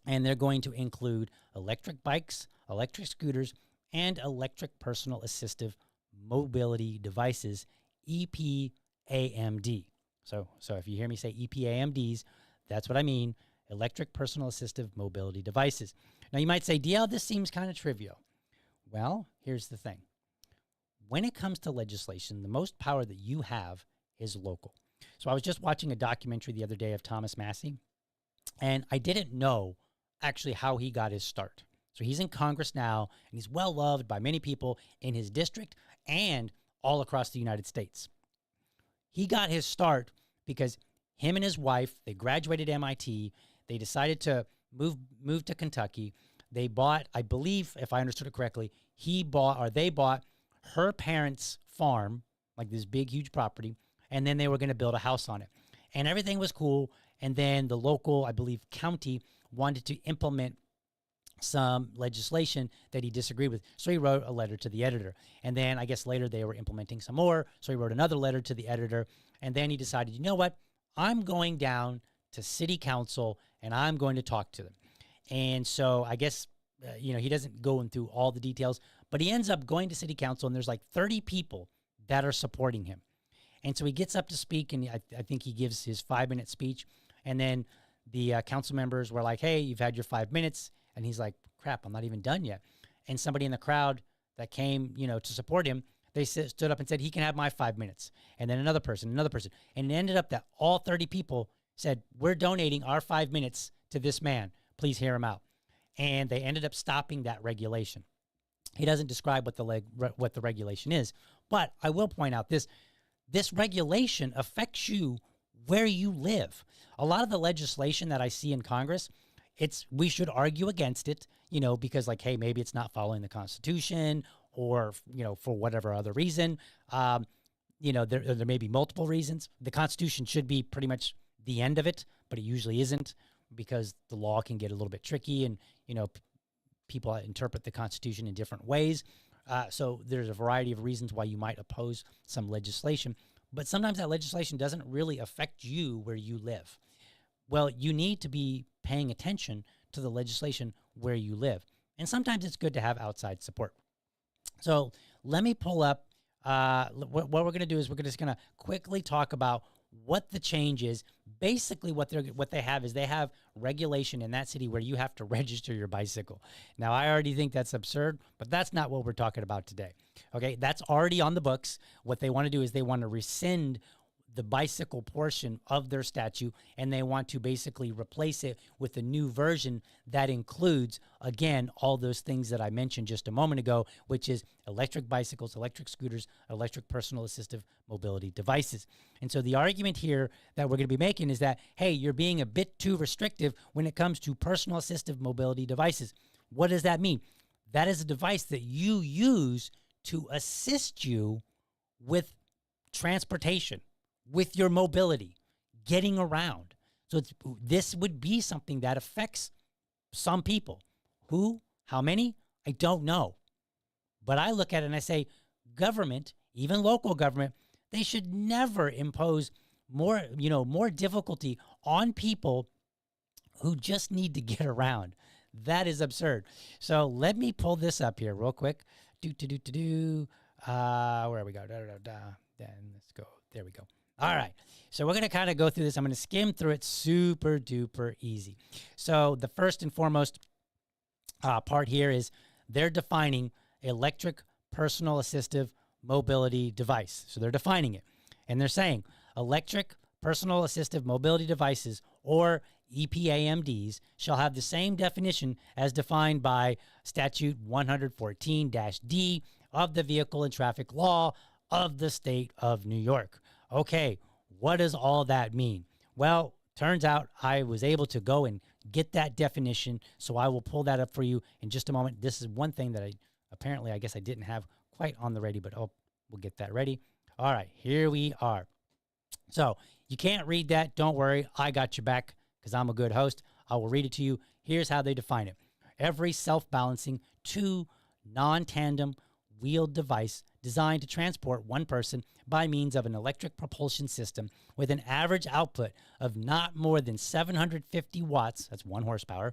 and they're going to include electric bikes, electric scooters, and electric personal assistive mobility devices, EPAMD. So if you hear me say EPAMDs, that's what I mean, electric personal assistive mobility devices. Now you might say, DL, this seems kind of trivial. Well, here's the thing. When it comes to legislation, the most power that you have is local. So I was just watching a documentary the other day of Thomas Massey, and I didn't know actually how he got his start. So he's in Congress now, and he's well loved by many people in his district and all across the United States. He got his start because him and his wife, they graduated MIT. They decided to move to Kentucky. They bought, I believe, if I understood it correctly, they bought her parents' farm, like this big, huge property, and then they were going to build a house on it. And everything was cool. And then the local, I believe, county wanted to implement some legislation that he disagreed with. So he wrote a letter to the editor. And then I guess later they were implementing some more. So he wrote another letter to the editor. And then he decided, you know what? I'm going down to city council and I'm going to talk to them. And so I guess, he doesn't go into all the details, but he ends up going to city council and there's like 30 people that are supporting him. And so he gets up to speak, and I think he gives his 5-minute speech. And then the council members were like, hey, you've had your 5 minutes. And he's like, crap, I'm not even done yet. And somebody in the crowd that came, to support him, they stood up and said, he can have my 5 minutes. And then another person. And it ended up that all 30 people said, we're donating our 5 minutes to this man. Please hear him out. And they ended up stopping that regulation. He doesn't describe what the regulation is. But I will point out this regulation affects you where you live. A lot of the legislation that I see in Congress, we should argue against it, because like, hey, maybe it's not following the Constitution or, for whatever other reason. There may be multiple reasons. The Constitution should be pretty much the end of it, but it usually isn't because the law can get a little bit tricky and, people interpret the Constitution in different ways. So there's a variety of reasons why you might oppose some legislation, but sometimes that legislation doesn't really affect you where you live. Well, you need to be paying attention to the legislation where you live. And sometimes it's good to have outside support. So let me pull up, what we're going to do is we're just going to quickly talk about what the change is. Basically, what they have is they have regulation in that city where you have to register your bicycle. Now, I already think that's absurd, but that's not what we're talking about today. Okay, that's already on the books. What they want to do is they want to rescind the bicycle portion of their statute, and they want to basically replace it with a new version that includes, again, all those things that I mentioned just a moment ago, which is electric bicycles, electric scooters, electric personal assistive mobility devices. And so the argument here that we're going to be making is that, hey, you're being a bit too restrictive when it comes to personal assistive mobility devices. What does that mean? That is a device that you use to assist you with transportation, with your mobility, getting around. So this would be something that affects some people. Who? How many? I don't know. But I look at it and I say, government, even local government, they should never impose more difficulty on people who just need to get around. That is absurd. So let me pull this up here real quick. Where we go? Then let's go. There we go. All right, so we're going to kind of go through this. I'm going to skim through it super duper easy. So the first and foremost part here is they're defining electric personal assistive mobility device. So they're defining it. And they're saying electric personal assistive mobility devices, or EPAMDs, shall have the same definition as defined by Statute 114-D of the Vehicle and Traffic Law of the State of New York. Okay, what does all that mean? Well, turns out I was able to go and get that definition, so I will pull that up for you in just a moment. This is one thing that I guess I didn't have quite on the ready, but we'll get that ready. All right, here we are. So you can't read that. Don't worry. I got your back because I'm a good host. I will read it to you. Here's how they define it. Every self-balancing, two non-tandem wheeled device designed to transport one person by means of an electric propulsion system with an average output of not more than 750 watts, that's 1 horsepower,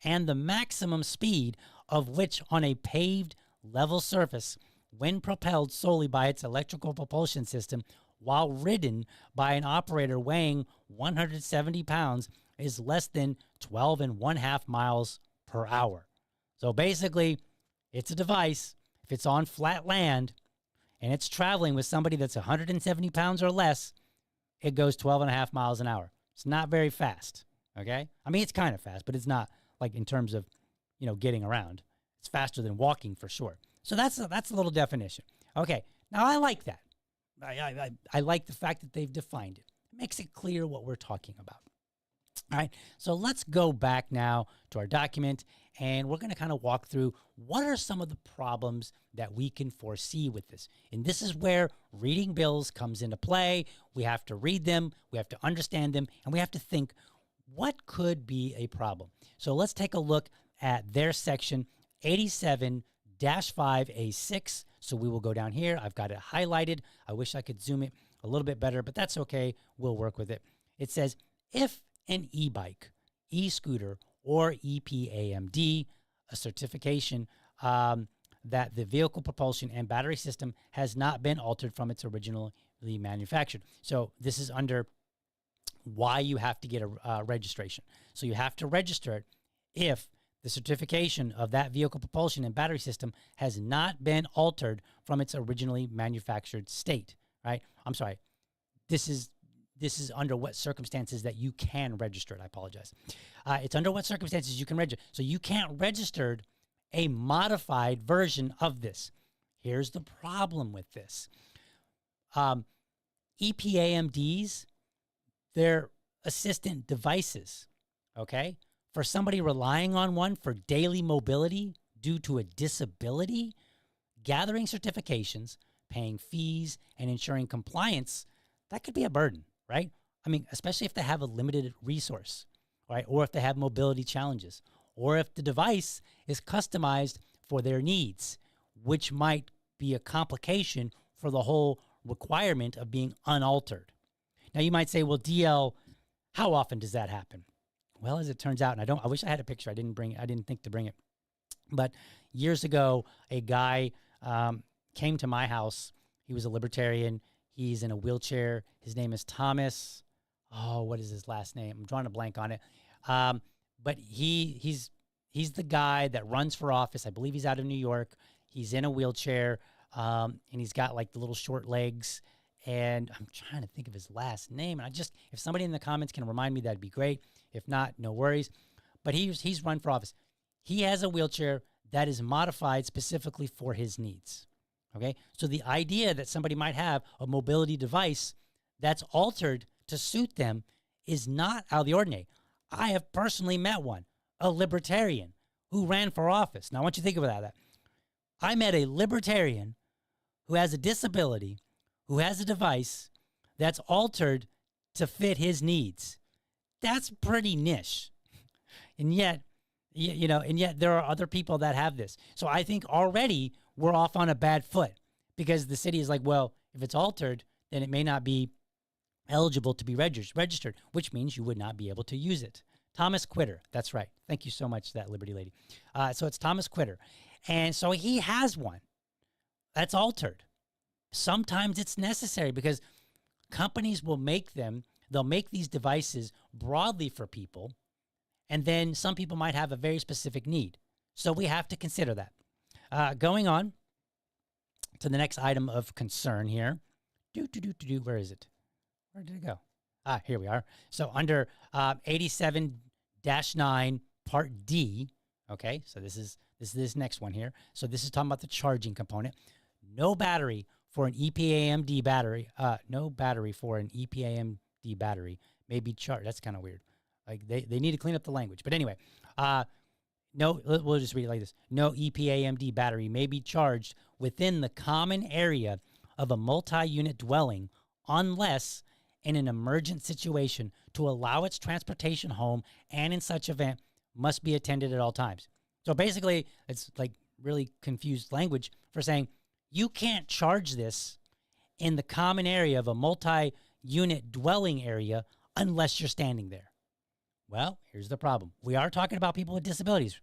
and the maximum speed of which on a paved level surface, when propelled solely by its electrical propulsion system while ridden by an operator weighing 170 pounds, is less than 12.5 miles per hour. So basically, it's a device. If it's on flat land and it's traveling with somebody that's 170 pounds or less, it goes 12.5 miles an hour. It's not very fast, okay? I mean, it's kind of fast, but it's not like in terms of, getting around. It's faster than walking for sure. So that's a little definition. Okay, now I like that. I like the fact that they've defined it. It makes it clear what we're talking about. All right, so let's go back now to our document, and we're going to kind of walk through what are some of the problems that we can foresee with this. And this is where reading bills comes into play. We have to read them, we have to understand them, and we have to think, what could be a problem? So let's take a look at their section 87-5A6. So we will go down here. I've got it highlighted. I wish I could zoom it a little bit better, but that's okay. We'll work with it. It says, if an e-bike, e-scooter, or EPAMD, a certification that the vehicle propulsion and battery system has not been altered from its originally manufactured. So this is under why you have to get a registration. So you have to register it if the certification of that vehicle propulsion and battery system has not been altered from its originally manufactured state, right? I'm sorry. This is under what circumstances that you can register it. I apologize. It's under what circumstances you can register. So you can't register a modified version of this. Here's the problem with this. EPAMDs, they're assistant devices, okay? For somebody relying on one for daily mobility due to a disability, gathering certifications, paying fees, and ensuring compliance, that could be a burden, right? I mean, especially if they have a limited resource, right? Or if they have mobility challenges, or if the device is customized for their needs, which might be a complication for the whole requirement of being unaltered. Now you might say, well, DL, how often does that happen? Well, as it turns out, and I wish I had a picture. I didn't think to bring it. But years ago, a guy came to my house. He was a libertarian. He's in a wheelchair. His name is Thomas. Oh, what is his last name? I'm drawing a blank on it. But he's the guy that runs for office. I believe he's out of New York. He's in a wheelchair, and he's got like the little short legs. And I'm trying to think of his last name. And if somebody in the comments can remind me, that'd be great. If not, no worries. But he's run for office. He has a wheelchair that is modified specifically for his needs. Okay? So the idea that somebody might have a mobility device that's altered to suit them is not out of the ordinary. I have personally met one, a libertarian who ran for office. Now, I want you to think about that. I met a libertarian who has a disability, who has a device that's altered to fit his needs. That's pretty niche. And yet, and yet there are other people that have this. So I think already we're off on a bad foot because the city is like, well, if it's altered, then it may not be eligible to be registered, which means you would not be able to use it. Thomas Quitter. That's right. Thank you so much, that Liberty lady. So it's Thomas Quitter. And so he has one that's altered. Sometimes it's necessary because companies will they'll make these devices broadly for people, and then some people might have a very specific need. So we have to consider that. Going on to the next item of concern here. Where is it? Where did it go? Here we are. So under 87-9 Part D, okay, so this is this next one here. So this is talking about the charging component. No battery for an EPAMD battery. No battery for an EPAMD battery may be charged. That's kind of weird. Like they need to clean up the language. But anyway, no, we'll just read it like this. No EPAMD battery may be charged within the common area of a multi-unit dwelling unless in an emergent situation to allow its transportation home and in such event must be attended at all times. So basically, it's like really confused language for saying you can't charge this in the common area of a multi-unit dwelling area unless you're standing there. Well, here's the problem. We are talking about people with disabilities.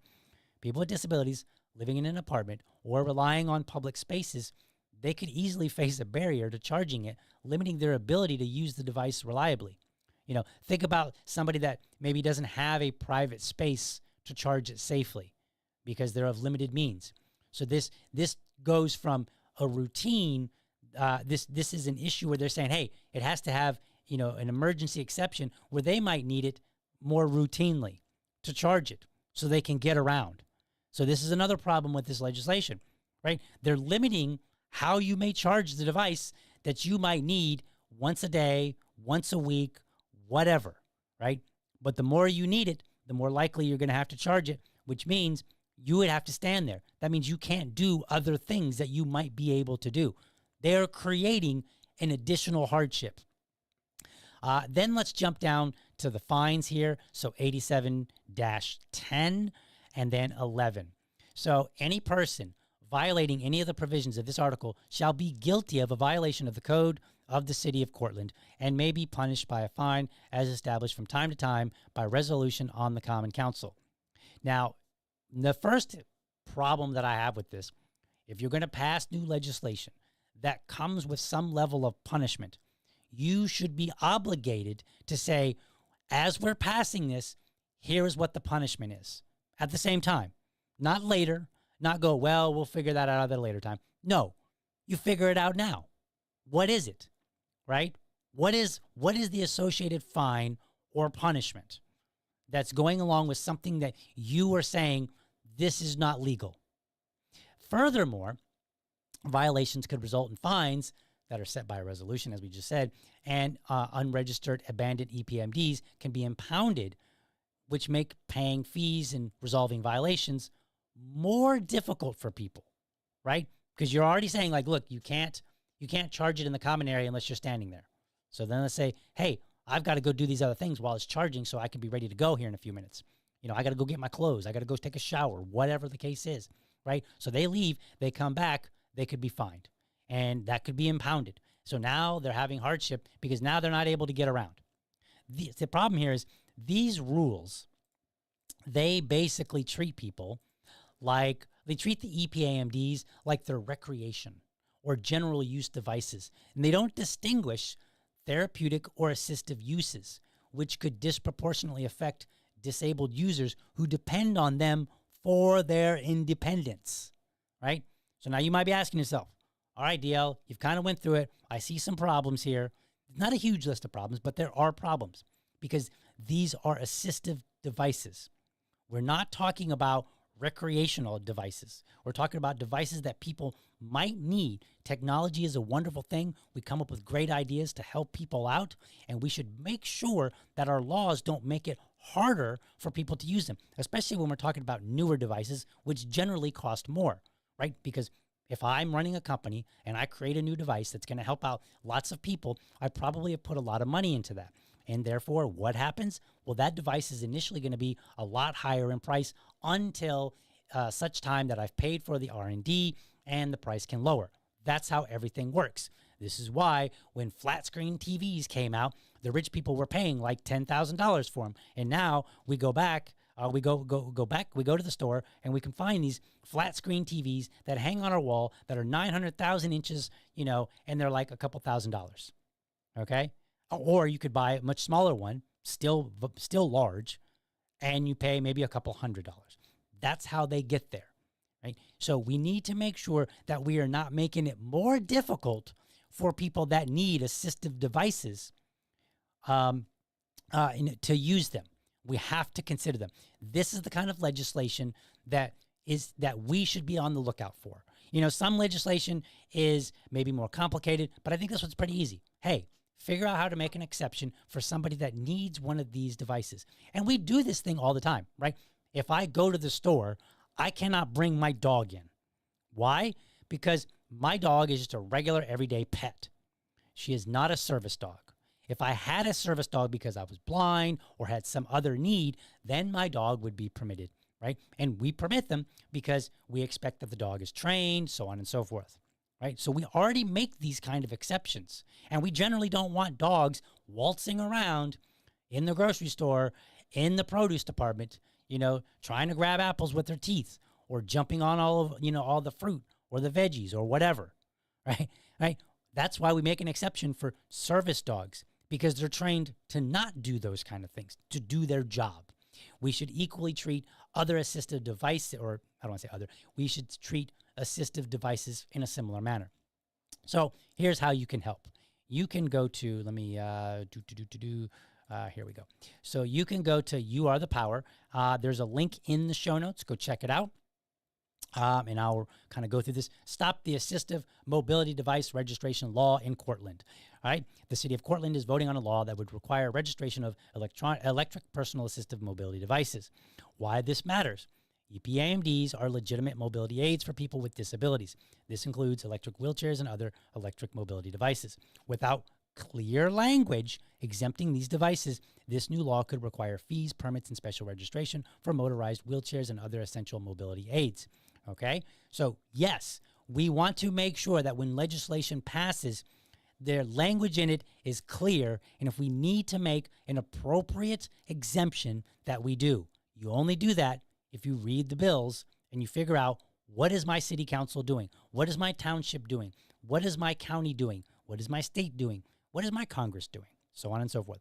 People with disabilities living in an apartment or relying on public spaces, they could easily face a barrier to charging it, limiting their ability to use the device reliably. Think about somebody that maybe doesn't have a private space to charge it safely because they're of limited means. So this goes from a routine. This is an issue where they're saying, hey, it has to have an emergency exception where they might need it more routinely to charge it so they can get around. So this is another problem with this legislation, right? They're limiting how you may charge the device that you might need once a day, once a week, whatever, right? But the more you need it, the more likely you're going to have to charge it, which means you would have to stand there. That means you can't do other things that you might be able to do. They are creating an additional hardship. Then let's jump down to the fines here. So 87-10 and then 11. So any person violating any of the provisions of this article shall be guilty of a violation of the code of the city of Cortland and may be punished by a fine as established from time to time by resolution on the Common Council. Now, the first problem that I have with this, if you're going to pass new legislation that comes with some level of punishment, you should be obligated to say, as we're passing this, here is what the punishment is at the same time. Not later, not go, well, we'll figure that out at a later time. No, you figure it out now. What is it, right? What is the associated fine or punishment that's going along with something that you are saying this is not legal? Furthermore, violations could result in fines that are set by a resolution, as we just said, and unregistered abandoned EPMDs can be impounded, which make paying fees and resolving violations more difficult for people, right? Because you're already saying, like, look, you can't charge it in the common area unless you're standing there. So then let's say, hey, I've got to go do these other things while it's charging so I can be ready to go here in a few minutes. You know, I got to go get my clothes. I got to go take a shower, whatever the case is, right? So they leave, they come back, they could be fined, and that could be impounded. So now they're having hardship because now they're not able to get around. The problem here is these rules, they basically treat people like, they treat the EPAMDs like they're recreation or general use devices. And they don't distinguish therapeutic or assistive uses, which could disproportionately affect disabled users who depend on them for their independence, right? So now you might be asking yourself, all right, DL, you've kind of went through it. I see some problems here. Not a huge list of problems, but there are problems because these are assistive devices. We're not talking about recreational devices. We're talking about devices that people might need. Technology is a wonderful thing. We come up with great ideas to help people out, and we should make sure that our laws don't make it harder for people to use them, especially when we're talking about newer devices, which generally cost more, right? Because if I'm running a company and I create a new device that's going to help out lots of people, I probably have put a lot of money into that. And therefore, what happens? Well, that device is initially going to be a lot higher in price until such time that I've paid for the R&D and the price can lower. That's how everything works. This is why when flat screen TVs came out, the rich people were paying like $10,000 for them. And now we go back, we go to the store and we can find these flat screen TVs that hang on our wall that are 900,000 inches, you know, and they're like a couple $1,000s. Okay. Or you could buy a much smaller one, still large, and you pay maybe a couple $100. That's how they get there, right? So we need to make sure that we are not making it more difficult for people that need assistive devices to use them. We have to consider them. This is the kind of legislation that we should be on the lookout for. You know, some legislation is maybe more complicated, but I think this one's pretty easy. Hey, figure out how to make an exception for somebody that needs one of these devices. And we do this thing all the time, right? If I go to the store, I cannot bring my dog in. Why? Because my dog is just a regular everyday pet. She is not a service dog. If I had a service dog because I was blind or had some other need, then my dog would be permitted, right? And we permit them because we expect that the dog is trained, so on and so forth. Right? So we already make these kind of exceptions, and we generally don't want dogs waltzing around in the grocery store, in the produce department, you know, trying to grab apples with their teeth or jumping on all the fruit or the veggies or whatever, right? Right? That's why we make an exception for service dogs because they're trained to not do those kind of things, to do their job. We should equally treat other assistive devices, or I don't want to say other, we should treat assistive devices in a similar manner. So here's how you can help. You can go to, let me here we go. So you can go to You Are the Power. There's a link in the show notes. Go check it out. And I'll kind of go through this. Stop the assistive mobility device registration law in Cortland. All right. The city of Cortland is voting on a law that would require registration of electric personal assistive mobility devices. Why this matters. EPAMDs are legitimate mobility aids for people with disabilities. This includes electric wheelchairs and other electric mobility devices. Without clear language exempting these devices, this new law could require fees, permits, and special registration for motorized wheelchairs and other essential mobility aids. Okay? So, yes, we want to make sure that when legislation passes, their language in it is clear, and if we need to make an appropriate exemption, that we do. You only do that if you read the bills and you figure out, what is my city council doing? What is my township doing? What is my county doing? What is my state doing? What is my Congress doing? So on and so forth.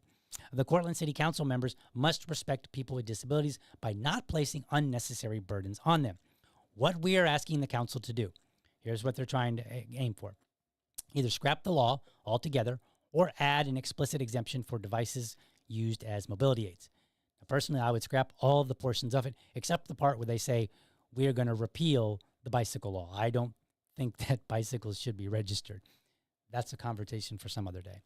The Cortland City Council members must respect people with disabilities by not placing unnecessary burdens on them. What we are asking the council to do, here's what they're trying to aim for. Either scrap the law altogether or add an explicit exemption for devices used as mobility aids. Now, personally, I would scrap all of the portions of it, except the part where they say we are going to repeal the bicycle law. I don't think that bicycles should be registered. That's a conversation for some other day.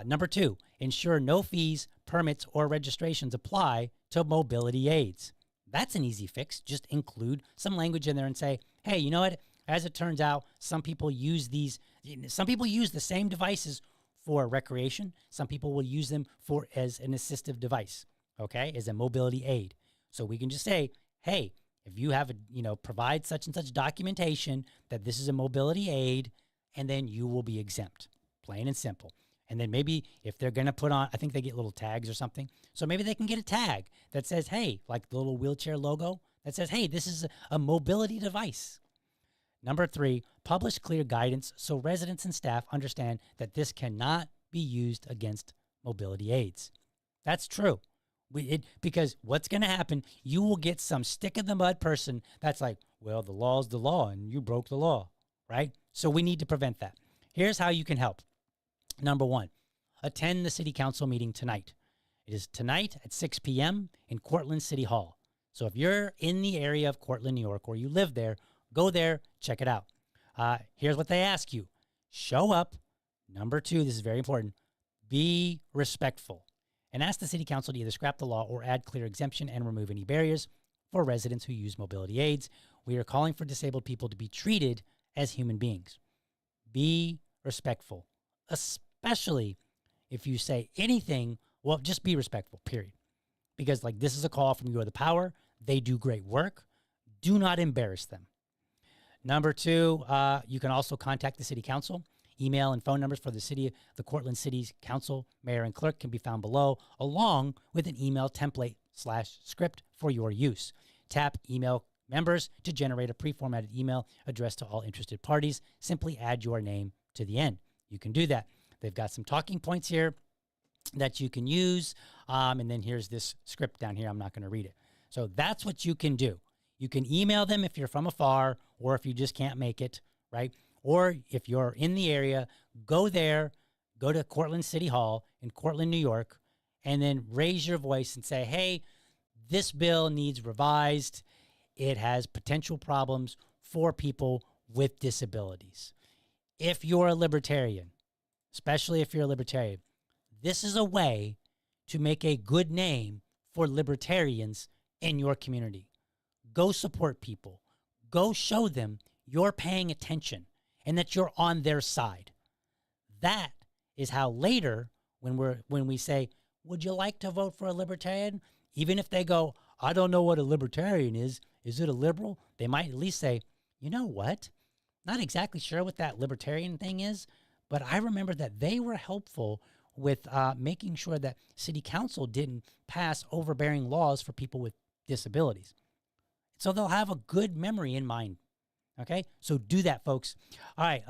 Number 2, ensure no fees, permits, or registrations apply to mobility aids. That's an easy fix. Just include some language in there and say, hey, you know what? As it turns out, some people use the same devices for recreation. Some people will use them as an assistive device, okay, as a mobility aid. So we can just say, hey, if you have provide such and such documentation that this is a mobility aid, and then you will be exempt, plain and simple. And then maybe if they're going to put on, I think they get little tags or something. So maybe they can get a tag that says, hey, like the little wheelchair logo that says, hey, this is a mobility device. Number 3, publish clear guidance so residents and staff understand that this cannot be used against mobility aids. That's true. Because what's going to happen, you will get some stick in the mud person that's like, well, the law's the law and you broke the law, right? So we need to prevent that. Here's how you can help. Number 1, attend the city council meeting tonight. It is tonight at 6 p.m. in Cortland City Hall. So if you're in the area of Cortland, New York, or you live there, go there, check it out. Here's what they ask you. Show up. Number 2, this is very important. Be respectful. And ask the city council to either scrap the law or add clear exemption and remove any barriers for residents who use mobility aids. We are calling for disabled people to be treated as human beings. Be respectful, especially if you say anything. Well, just be respectful, period. Because this is a call from You Are the Power. They do great work. Do not embarrass them. Number 2, you can also contact the city council. Email and phone numbers for the Cortland City's council, mayor, and clerk can be found below, along with an email template/script for your use. Tap email members to generate a pre-formatted email addressed to all interested parties. Simply add your name to the end. You can do that. They've got some talking points here that you can use. And then here's this script down here. I'm not going to read it. So that's what you can do. You can email them if you're from afar or if you just can't make it, right? Or if you're in the area, go there, go to Cortland City Hall in Cortland, New York, and then raise your voice and say, hey, this bill needs revised. It has potential problems for people with disabilities. If you're a libertarian, especially if you're a libertarian, this is a way to make a good name for libertarians in your community. Go support people. Go show them you're paying attention and that you're on their side. That is how later, when we say, would you like to vote for a libertarian? Even if they go, I don't know what a libertarian is it a liberal? They might at least say, you know what? Not exactly sure what that libertarian thing is, but I remember that they were helpful with making sure that city council didn't pass overbearing laws for people with disabilities. So they'll have a good memory in mind. Okay, so do that, folks. All right,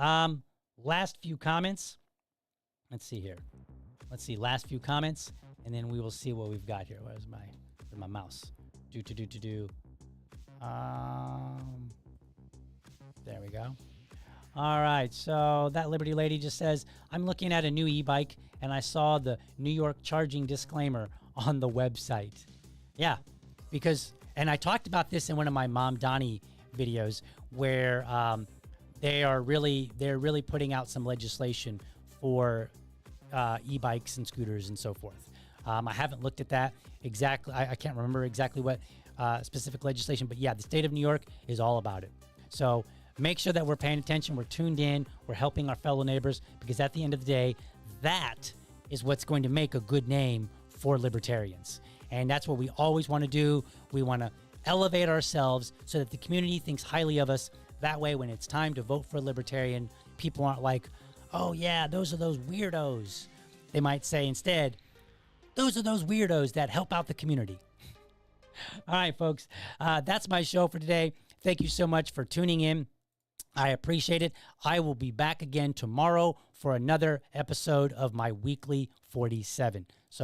last few comments. Let's see here. Let's see, last few comments, and then we will see what we've got here. Where's my mouse? There we go. All right, so that Liberty lady just says, I'm looking at a new e-bike, and I saw the New York charging disclaimer on the website. Yeah, and I talked about this in one of my Mom Donnie videos where they're really putting out some legislation for e-bikes and scooters and so forth. I haven't looked at that exactly. I can't remember exactly what specific legislation, but yeah, the state of New York is all about it. So make sure that we're paying attention, we're tuned in, we're helping our fellow neighbors, because at the end of the day, that is what's going to make a good name for libertarians. And that's what we always want to do. We want to elevate ourselves so that the community thinks highly of us. That way, when it's time to vote for a libertarian, people aren't like, oh yeah, those are those weirdos. They might say instead, those are those weirdos that help out the community. All right, folks, that's my show for today. Thank you so much for tuning in. I appreciate it. I will be back again tomorrow for another episode of my weekly 47. So